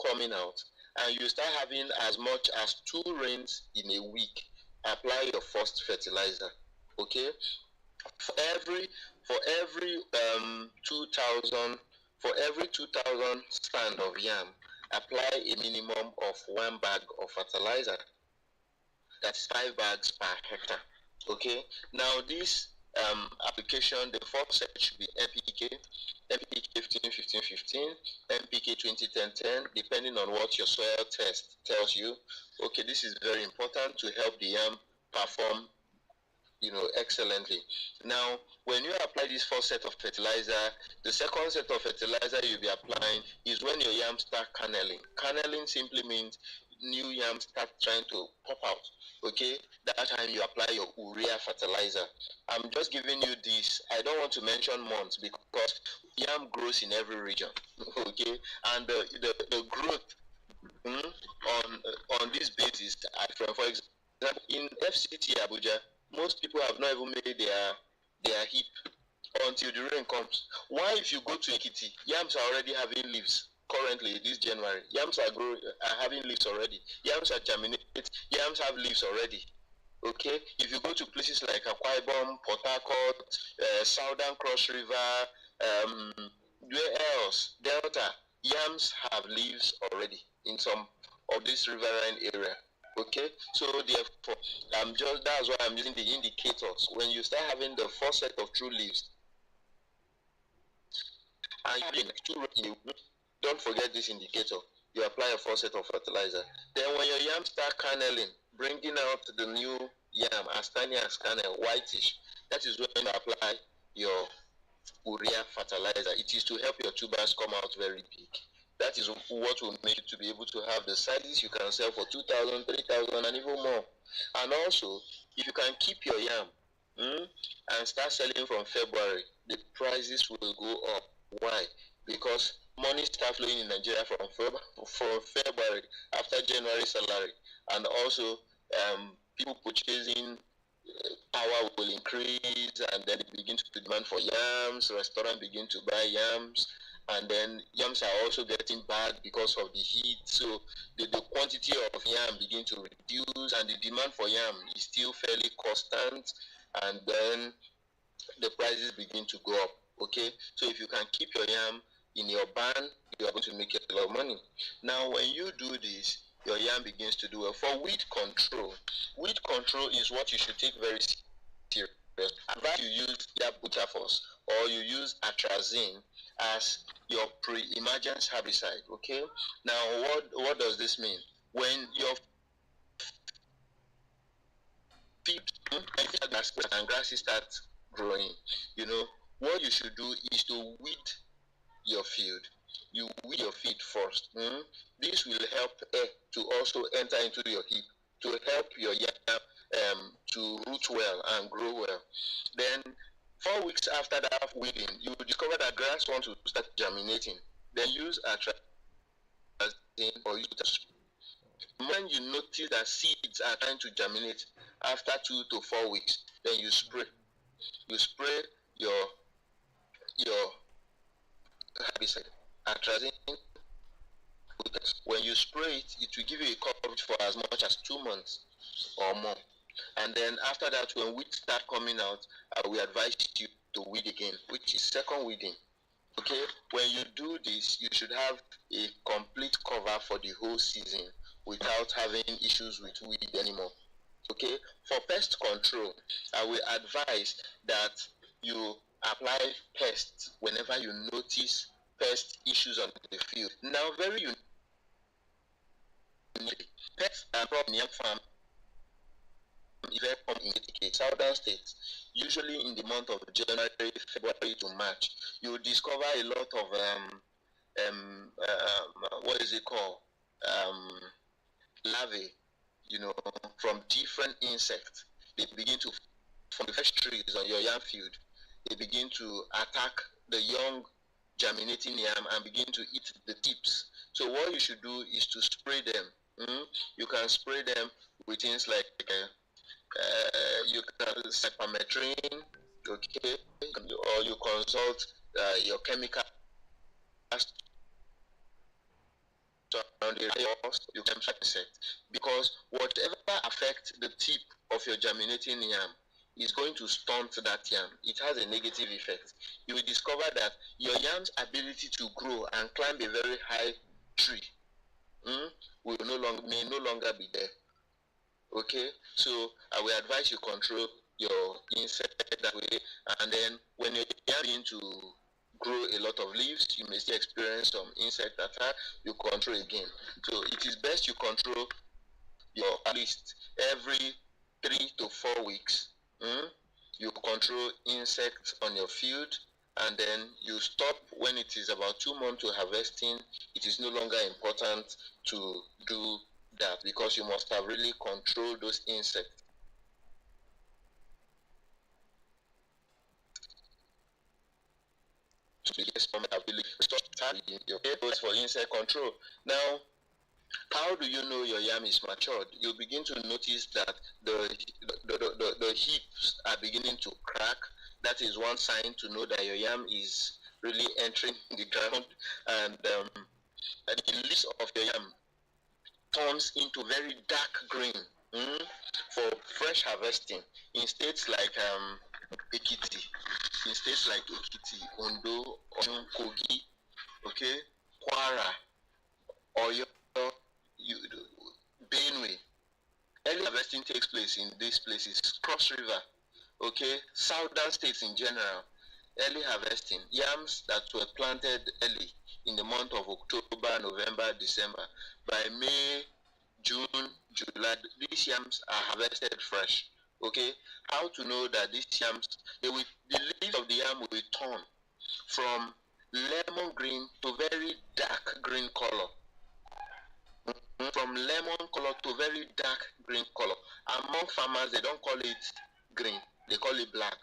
coming out, and you start having as much as 2 rains in a week, apply your first fertilizer. Okay, for every 2,000 stand of yam, apply a minimum of 1 bag of fertilizer. That's 5 bags per hectare. Okay, now this application, the first set should be NPK 15-15-15, NPK 20-10-10, depending on what your soil test tells you. Okay, this is very important to help the yam perform excellently. Now, when you apply this first set of fertilizer, the second set of fertilizer you'll be applying is when your yam start kernelling. Kernelling simply means new yams start trying to pop out. Okay, that time you apply your urea fertilizer. I'm just giving you this. I don't want to mention months because yam grows in every region. Okay, and the growth on this basis, for example, in FCT Abuja, most people have not even made their heap until the rain comes. Why, if you go to Ekiti, yams are already having leaves currently this January, yams are having leaves already. Yams are germinated. Yams have leaves already. Okay, if you go to places like Akwa Ibom, Port Harcourt, Southern Cross River, where else? Delta, yams have leaves already in some of this riverine area. Okay, so therefore, that's why I'm using the indicators. When you start having the first set of true leaves, and don't forget this indicator. You apply a first set of fertilizer. Then when your yams start kernelling, bringing out the new yam as tiny as kernel, whitish, that is when you apply your urea fertilizer. It is to help your tubers come out very big. That is what will make you to be able to have the sizes you can sell for 2,000, 3,000, and even more. And also, if you can keep your yam and start selling from February, the prices will go up. Why? Because money starts flowing in Nigeria from February after January salary, and also people purchasing power will increase, and then they begin to demand for yams. Restaurants begin to buy yams, and then yams are also getting bad because of the heat. So the quantity of yam begin to reduce, and the demand for yam is still fairly constant, and then the prices begin to go up. Okay, so if you can keep your yam in your barn, you are going to make a lot of money. Now, when you do this, your yam begins to do well. For weed control is what you should take very serious. Advise you use Butafos or you use atrazine as your pre-emergence herbicide. Okay. Now, what does this mean? When your field and grasses start growing, what you should do is to weed your field. You weed your field first. This will help air to also enter into your heap to help your yam to root well and grow well. Then 4 weeks after that weeding, you will discover that grass wants to start germinating. Then use atrazine or use when you notice that seeds are trying to germinate after 2 to 4 weeks, then you spray. You spray your herbicide, atrazine. When you spray it, it will give you a coverage for as much as 2 months or more. And then after that, when weeds start coming out, I will advise you to weed again, which is second weeding. Okay, when you do this, you should have a complete cover for the whole season without having issues with weed anymore. Okay, for pest control, I will advise that you apply pests whenever you notice pest issues on the field. Now, very unique, pests are problem in farm very common in southern states. Usually in the month of January, February to March, you will discover a lot of what is it called? Larvae, from different insects. They begin to form the first trees on your yam field. They begin to attack the young germinating yam and begin to eat the tips. So what you should do is to spray them. You can spray them with things like you can cypermethrin, okay, or you consult your chemical around the area, you can insect, because whatever affects the tip of your germinating yam is going to stunt that yam. It has a negative effect. You will discover that your yam's ability to grow and climb a very high tree may no longer be there. Okay, so I will advise you control your insect that way, and then when your yam begin to grow a lot of leaves, you may still experience some insect attack. You control again. So it is best you control your at least every 3 to 4 weeks. You control insects on your field, and then you stop when it is about 2 months to harvesting. It is no longer important to do that because you must have really controlled those insects. To get some ability your efforts for insect control. Now, how do you know your yam is matured? You begin to notice that the hips are beginning to crack. That is one sign to know that your yam is really entering the ground. And that the leaves of your yam turns into very dark green for fresh harvesting in states like Ekiti, Ondo, Osun, Kogi, okay, Kwara, Oyo, you, Benue. Early harvesting takes place in these places. Cross River, okay, southern states in general. Early harvesting, yams that were planted early in the month of October, November, December. By May, June, July, these yams are harvested fresh. Okay, how to know that these yams, the leaves of the yam will turn from lemon green to very dark green color. From lemon color to very dark green color. Among farmers, they don't call it green, they call it black.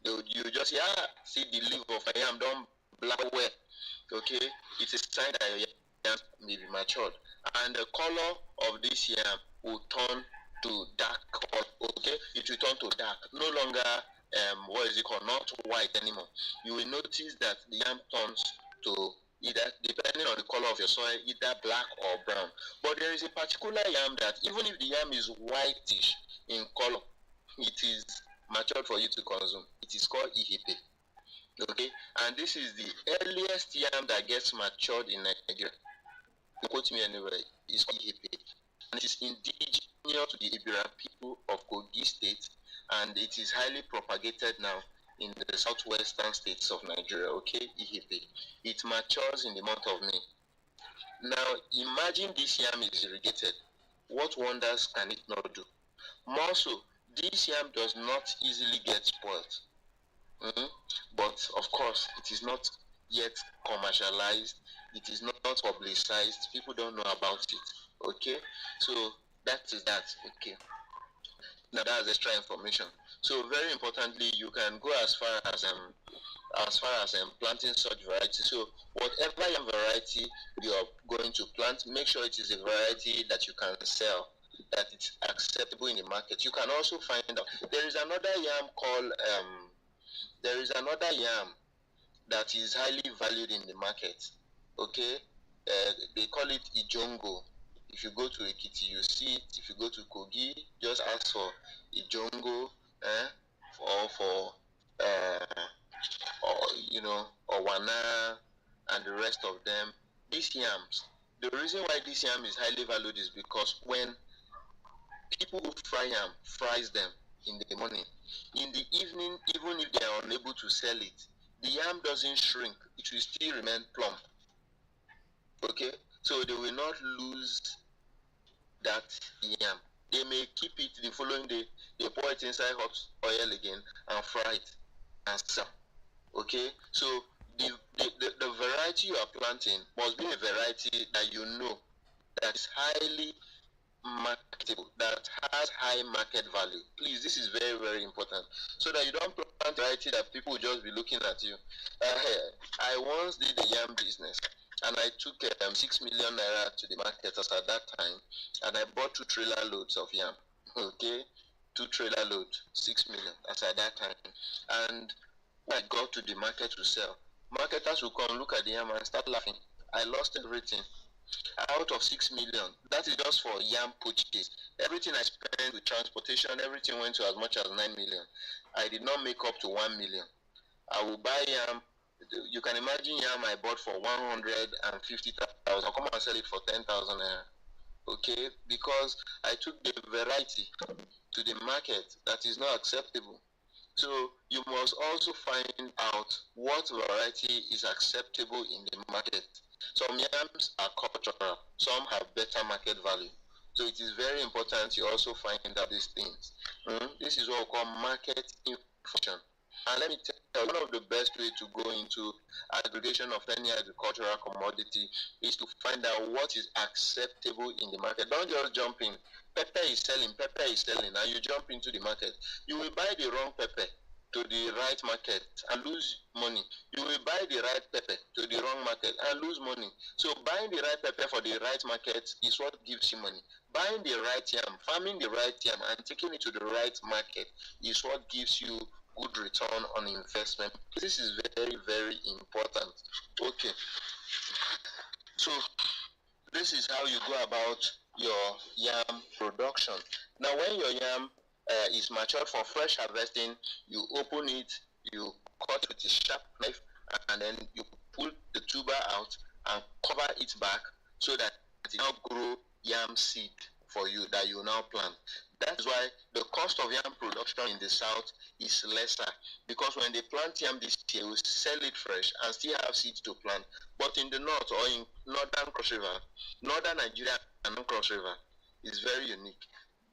You just see the leaf of a yam don't black well. Okay, it's a sign that your yam may be matured, and the color of this yam will turn to dark color. Okay, it will turn to dark, no longer what is it called, not white anymore. You will notice that the yam turns to either, depending on the color of your soil, either black or brown. But there is a particular yam that even if the yam is whitish in color, it is matured for you to consume. It is called ihipe. Okay, and this is the earliest yam that gets matured in Nigeria. You quote me anywhere. It's called ihipe, and it is indigenous to the Ibira people of Kogi State, and it is highly propagated now in the southwestern states of Nigeria. Okay, ihipe. It matures in the month of May. Now, imagine this yam is irrigated. What wonders can it not do? More so, this yam does not easily get spoiled. But of course, it is not yet commercialized. It is not publicized. People don't know about it. Okay, so that is that. Okay, now that's extra information. So very importantly, you can go as far as planting such variety. So whatever yam variety you are going to plant, make sure it is a variety that you can sell, that it's acceptable in the market. You can also find out there is another yam called that is highly valued in the market. Okay, they call it Ijongo. If you go to Ekiti, you see it. If you go to Kogi, just ask for Ijongo, or for or Wana and the rest of them. These yams. The reason why this yam is highly valued is because when people who fries them in the morning, in the evening, even if they are unable to sell it, the yam doesn't shrink. It will still remain plump. Okay, so they will not lose that yam. They may keep it the following day. They pour it inside hot oil again and fry it and sell. Okay, so the variety you are planting must be a variety that you know that is highly marketable, that has high market value. Please, this is very, very important, so that you don't plant variety that people will just be looking at you. I once did a yam business, and I took 6 million naira to the market as at that time, and I bought 2 trailer loads of yam. Okay, 2 trailer loads, 6 million as at that time. And when I got to the market to sell, marketers will come look at the yam and start laughing. I lost everything. Out of 6 million, that is just for yam purchase. Everything I spent with transportation, everything went to as much as 9 million. I did not make up to 1 million. I will buy yam. You can imagine yam I bought for 150,000. I'll come and sell it for 10,000 naira. Okay, because I took the variety to the market that is not acceptable. So you must also find out what variety is acceptable in the market. Some yams are cultural, some have better market value. So it is very important you also find out these things. This is what we call market information. And let me tell you, one of the best way to go into aggregation of any agricultural commodity is to find out what is acceptable in the market. Don't just jump in. Pepper is selling, and you jump into the market. You will buy the wrong pepper to the right market and lose money. You will buy the right pepper to the wrong market and lose money. So buying the right pepper for the right market is what gives you money. Buying the right yam, farming the right yam, and taking it to the right market is what gives you good return on investment. This is very, very important. Okay. So this is how you go about your yam production. Now, when your yam is matured for fresh harvesting, you open it, you cut with a sharp knife, and then you pull the tuber out and cover it back so that it now grow yam seed for you that you now plant. That's why the cost of yam production in the south is lesser, because when they plant yam this year, we sell it fresh and still have seeds to plant. But in the north or in northern Cross River, northern Nigeria and Cross River is very unique.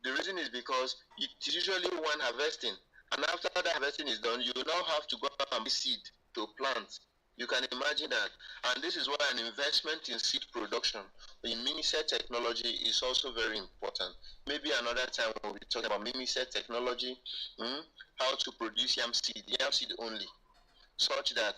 The reason is because it is usually one harvesting, and after that harvesting is done, you now have to go and buy seed to plant. You can imagine that. And this is why an investment in seed production, in mini-set technology, is also very important. Maybe another time we'll be talking about mini-set technology, how to produce yam seed only, such that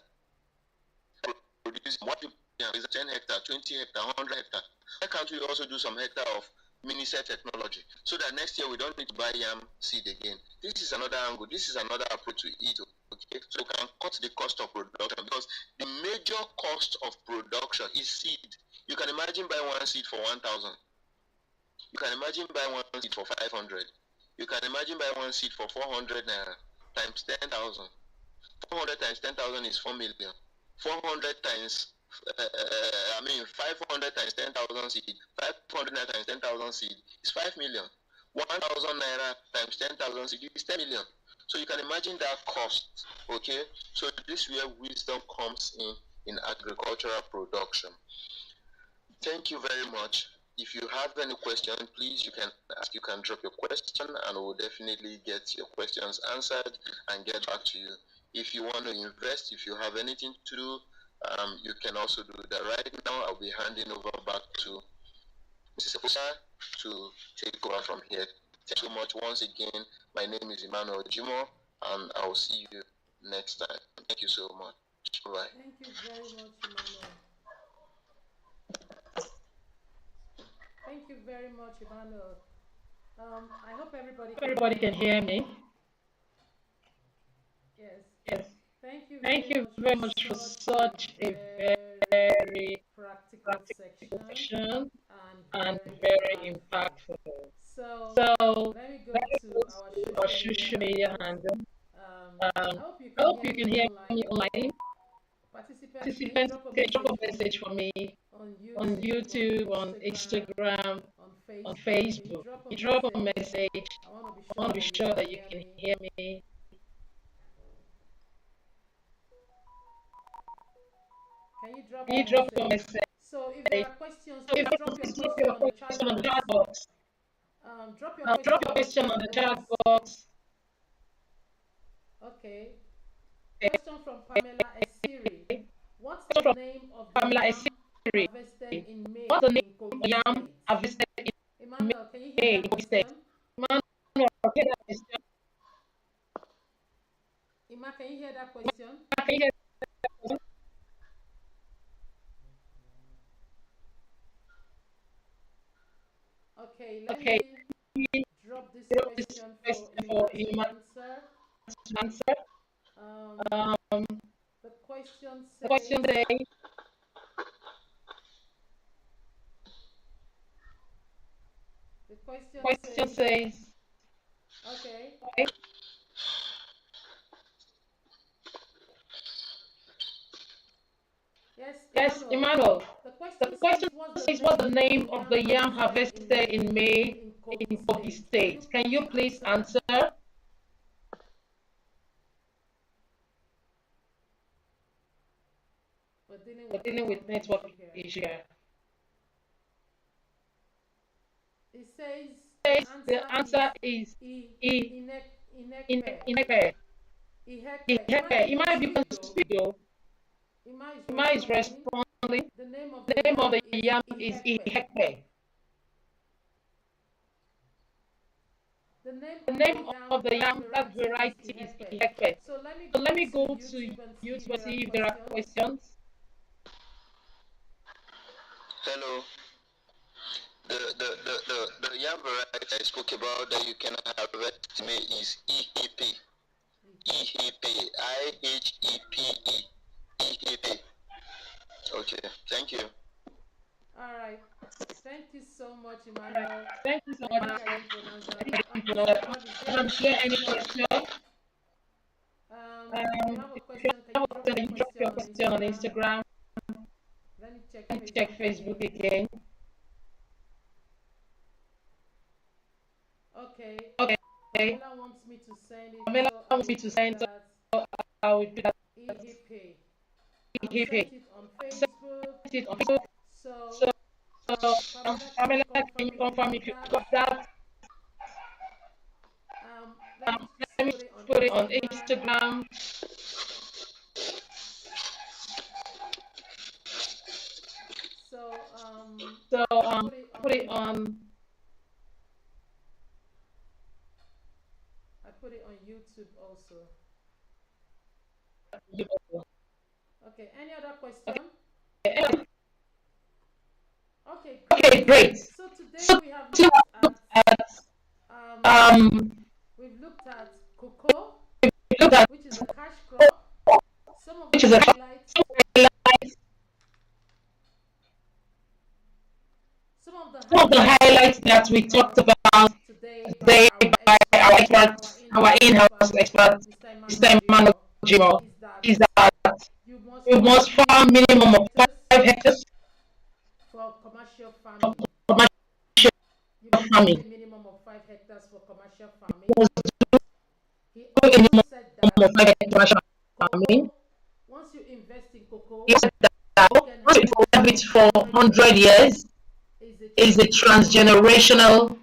produce what is 10 hectare, 20 hectare, 100 hectare. Why can't we also do some hectare of mini-set technology so that next year we don't need to buy yam seed again? This is another angle. This is another approach to it. Okay, so we can cut the cost of production, because the major cost of production is seed. You can imagine buying one seed for 1,000. You can imagine buying one seed for 500. You can imagine buying one seed for 400 naira times 10,000. 400 times 10,000 is 4 million. 400 times, 500 times 10,000 seed, 500 naira times 10,000 seed is 5 million. 1,000 naira times 10,000 seed is 10 million. So you can imagine that cost, okay? So this is where wisdom comes in agricultural production. Thank you very much. If you have any question, please, you can ask, you can drop your question, and we'll definitely get your questions answered and get back to you. If you want to invest, if you have anything to do, you can also do that. Right now, I'll be handing over back to Mrs. Efusa to take over from here. Thank you so much once again. My name is Emmanuel Jimo, and I'll see you next time. Thank you so much. Bye. Thank you very much, Emmanuel. Thank you very much, Emmanuel. I hope everybody can hear me. Yes. Yes. Thank you Thank very you much very for much for such such a a very very practical practical section session and and very very impactful. impactful. So So let me go let's to go our to our social media social media handles. handle. I hope you I can hope hear you can me hear online. me online. Participants, can you Participants, drop a can you drop message a for message me for me on on YouTube, on YouTube, on Instagram, Instagram, on on Facebook? Can you Facebook? drop a You drop a message? message. I want to be I sure want to be that you sure can that you hear can me. hear me. Can you drop Can a you drop a message? message? So if there are questions, So if please you drop your drop question your on the chat question on the box. chat box, Drop your drop question your on the question on chat the chat box. box. Okay. Okay. Question from Pamela Esiri. What's the Question from name of the Pamela yam Esiri. harvested in May What's the name in of Kogi the yam State? harvested in Emmanuel, can you hear May in that Kogi State? question? Emmanuel, hear that question? Ima, can you hear that question? Can you hear that question? Okay, let Okay, me drop this drop this question for question for Ima to Ima answer. to answer. Um, Um, the question the question says, says, the question question says, says, okay, okay, yes, yes, Emmanuel. Emmanuel. The The question question says, what's the says, what's the name of the name of yam the yam harvested in harvested in May May in Kogi in Kogi State? State? Can you please answer? We're dealing We're with dealing with network network issue here. issue. It says the Says answer the is answer is I E Inekpe. in Ihekpe. Ima, Ihepe. you Ima, can you can speak though. speak though. Ima is Ima is responding. responding. The name of The the name of yam the is yam is Ihekpe. Ihepe. The name The of the name yam, of the that yam, that variety is variety is Ihekpe. Ihepe. So let me So let go me to go to YouTube and see if YouTube and there are see if there are questions. questions. Hello. The yam variety I spoke about that you can harvest me is EHP. EHP. IHEPE. EHP. Okay. Thank you. All right. Thank you so much, Emmanuel. Thank you so I much. think I didn't pronounce that. Is Please, everyone, is there any there any question? question? If you have a If you question, can have you a drop question, your you can drop question your on question on Instagram? Instagram. Let me check Let me check Facebook Facebook again. again. Okay. Okay. Pamela wants me to send it, Pamela so I wants will me to do send, so that. I will do that. EHP. I've If sent it on send Facebook. it on Facebook. So, So, Pamela, can you Pamela, can confirm you if you confirm got if you that? got that? Let me Let me put it on put it on Instagram. Instagram. So, So, I put it put it on. on I put it on YouTube also. YouTube. Okay. Any other question? Okay. Okay, great. Okay, great. So today So, we have to looked look at at um, um, we've looked at cocoa, look at which is a cash crop. Some of the which is a highlights. highlight, Some of the some of the highlights that we highlights that talked we talked about about today by today our by our expert, our experts, our in-house in-house expert, experts, Mr. Mr. Emmanuel Emmanuel Jimo, Jimo, is that is that you must we farm must farm minimum of five minimum of hectares 5 hectares for commercial of farming. commercial You must do farming. a minimum of 5 hectares for commercial We farming. must He do a also minimum said of that 5 hectares commercial farming. cocoa, once you invest in He cocoa, said that you can once have we it have for it for 100 100 years. years, Is a is a transgenerational transgenerational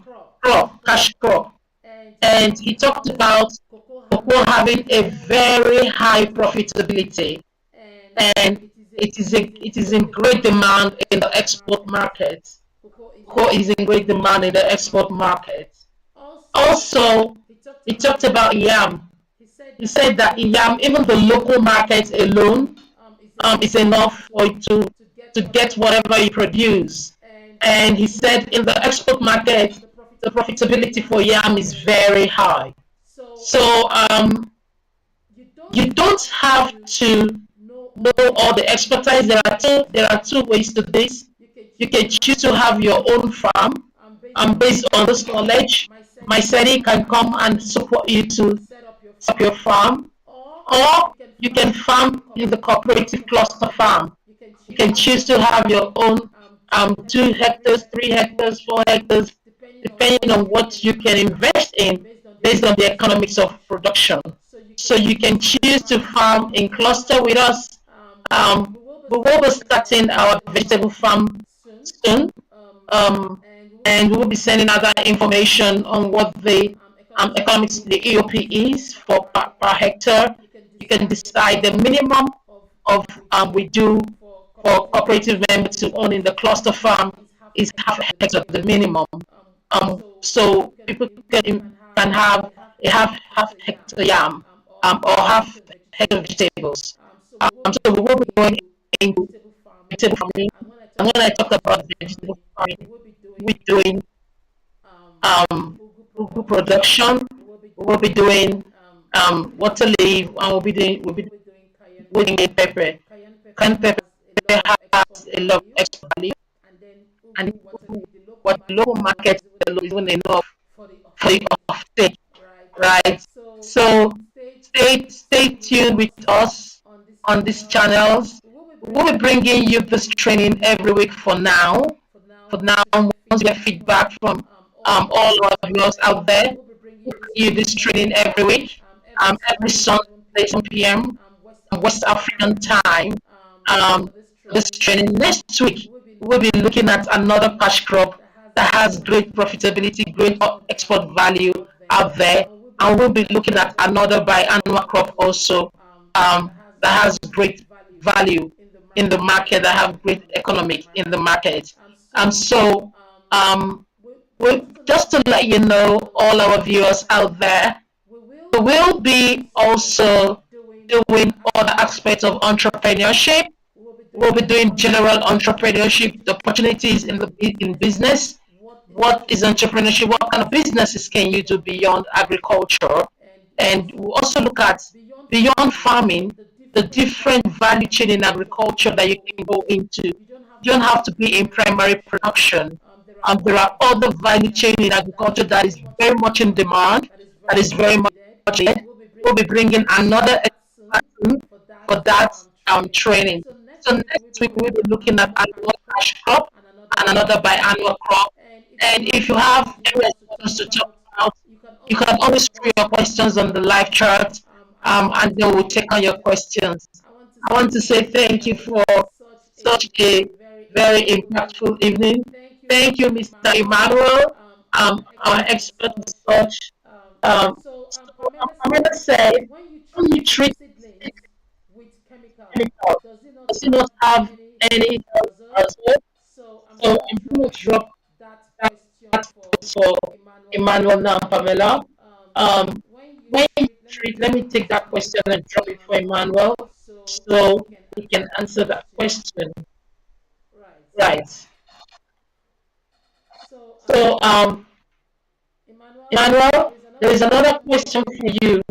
crop, cash crop, crop. cash crop. And he And talked he talked about about cocoa cocoa having a having a very high very high profitability, profitability, and and it is in it is great in great demand in the demand in the export export market. market. Cocoa is in Cocoa great is in demand great in the demand in the export export market. market. Also, Also, he talked he about talked about yam. yam. He said He that said even that the in local yam, even the market local market alone alone is enough is for you enough for you to get to get whatever you whatever you produce. produce. And he And he said in the said in the export export market, market, the the profitability for profitability yam for is yam is very high. very high. So So you don't you don't have have to to know all know the all the expertise. expertise. There are two ways to this. You can You choose can to choose have to your have own your farm, own farm, based and on this based on this knowledge. knowledge, My my SETI can SETI come can and come and support you support you to to set up your set up your farm, farm, or or you can you can farm in the farm in the cooperative cooperative cluster cluster farm. farm. You can You choose can to have choose your to have own your own 2 2 hectares, three hectares, 3 hectares, hectares, 4 hectares, depending on depending what on you what can you can invest invest in based on the based on the economics of economics of production. production. So you So can you can choose to choose to farm in farm in cluster. cluster with us. We will be We will be starting our starting our vegetable vegetable farm farm soon, soon, and we will be and we will sending be other sending other information information on on what what the the economics, the economics of EOP EOP is is for per per hectare. hectare. You can You can decide the decide the minimum minimum of of we do we do for for cooperative members cooperative to own members in the to own in the cluster cluster farm farm is half a is half hectare a the hectare the minimum. minimum. So So people can people have can have a half a hectare half hectare yam, hectare yam, or or half half hectare hectare vegetables. vegetables. So we will be So we going will be going into into vegetable farming, vegetable farming. and when I And talk when I about talk about vegetable vegetable farming, we farming, will be we're doing doing ugu ugu production. production. We will be We'll be doing doing water leaf, water leaf, and we will be doing cayenne we'll be doing pepper. pepper. Cayenne pepper Cayenne pepper has a lot of export has a lot of value, extra value, and then and ugu water leaf, the local what the market local alone market is even isn't enough enough for the for the offtake, offtake, right? right? So So stay stay tuned with tuned with us us on these on these channels. channels. We will be We'll be bringing you this bringing you this training training every every week. week for now. For now, For now, once we get feedback from all our all viewers our out viewers there, out there, we'll be bringing you this you training this every training week, every week, every every Sunday, Sunday, 7 p.m. 7 p.m. West West African African time. time. And for this This training training next week, next week, we'll be we'll be looking at looking at another cash another crop cash crop that has that great has great profitability profitability, or great export value out there, out there, and we'll be and we'll looking be at looking at another another biannual biannual crop crop also, also, that has that has great great value value in the market, that great have great economics in the economics in the market. market. So So um, we, we, just to let just you to let know, you know, all our all our viewers out viewers there, out there, we will we will be be also also doing doing other all the aspects of aspects of entrepreneurship. entrepreneurship. We will be We'll doing be doing general general entrepreneurship, the entrepreneurship, the opportunities in in business. business. What is What is entrepreneurship? What entrepreneurship? What kind of businesses can you businesses do can you do beyond beyond agriculture? agriculture? And we And also we look also at look at beyond beyond farming, farming, the the different different value chain value in chain in agriculture that you agriculture can that you go can go into. into. You don't You don't have to be in primary production. there are There other are other value chain value in chain in agriculture that is agriculture that very is much in very much in demand, demand, that is that very is very much much needed. needed. We'll be We'll bringing be bringing another another expert soon person for that for that training. training. So So next week we'll next be week we'll looking be at looking at annual cash annual crop cash crop and another and another biannual biannual crop. crop. And if you And have if you areas have you want areas us to you want talk us to talk about, about, you can you always can throw your always throw your questions on questions the on the live live chat, chat, and then we'll and then take we'll on your take on your questions. questions. I want to I say want to say thank you thank you for for such such a a very very impactful impactful evening. evening. Thank you, Thank you, Mr. Mr. Emmanuel, Emmanuel, our our expert in expert in such. such. So So Pamela I'm gonna said, say, when you when you treat the treat seedlings with chemical, chemical, does it not does it not have have any any health hazard? hazard? So I'm So going to I'm gonna drop drop that that question for for Emmanuel Emmanuel now. now, Pamela. When you When you treat, let me treat, take let me that take that question and question drop and it for drop it for Emmanuel Emmanuel, so so he can we answer can that answer that question. question. Right. Right. So, So, Emmanuel, there Emmanuel, is there another is another question for question you. for you.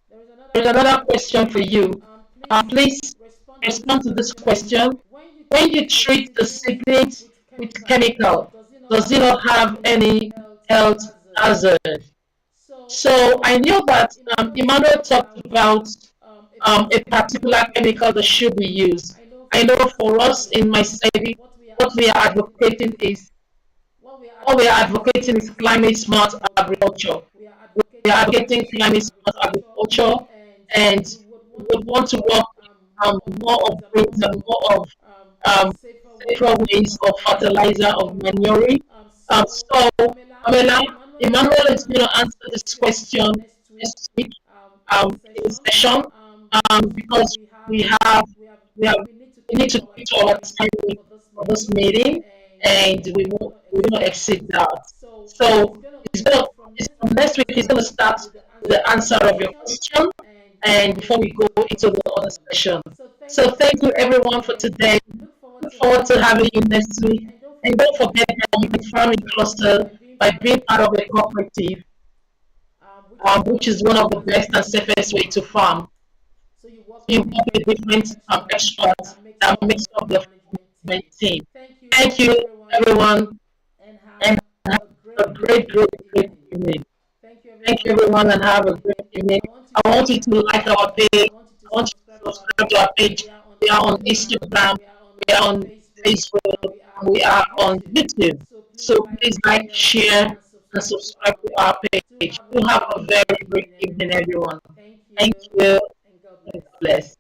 There is another There is another question for question you. for you. Please Please respond to this respond to this question. question. When you When you treat the treat the seedlings seedlings with with chemical, chemical, does it not does it not have have any any health health hazard? hazard? So I So know I knew that that Emmanuel talked Emmanuel talked about about a a particular particular chemical that chemical should that be should be used. used. I know I for know us in for us in my Misedi, study, what we are what we are advocating advocating is is what we are what we are advocating is advocating is climate climate smart smart agriculture. agriculture. We are We advocating are climate advocating smart climate smart agriculture, agriculture, and and we would we want to would want to work work more of more greens of and greens more and of more of um, safer safer ways of ways of fertilizer, of fertilizer, of manuring. manuring. So, So, Pamela, Pamela, Emmanuel is going Emmanuel to is going answer to this answer this question question next week next week in this in this session, session, because because we have we have we have we have we need to we need keep to to our keep to our timing timing for this for this meeting, meeting, and and we don't want to we will not exceed that. exceed that. So So he's gonna it's going from it's, next from week he's next gonna week he's going start to start with the with answer the of your answer of your question, question, and before we and go before we go into the into other the other session. session. So thank So you thank you everyone for everyone for today. today. Look forward Look to forward having to you having next you week, next week. and don't And forget don't that you forget can that you farm can in farm in cluster cluster by being by part of being a part of a cooperative, cooperative, which is one of which the is one best of the and best and safest way to safest way to farm. farm. So you work You with work with different different experts experts that makes that up makes the up the management management team. team. Thank you Thank you, everyone, everyone, and and have have a a great great, great, great evening. evening. Thank you Thank everyone, you, and have everyone, a and have great a great evening. evening. I want you I to want like you our to like page. our page. I want you to I want you subscribe to to our subscribe to page. our page. We are on We are on Instagram, Instagram, we are on we are on Facebook, Facebook, and we are and we on are on YouTube. YouTube. So please So like, please like, share, share, and and subscribe to subscribe our to page. our Do page. have a You have a very very great great evening, evening, everyone. everyone. Thank Thank you, you, and God and bless. God bless.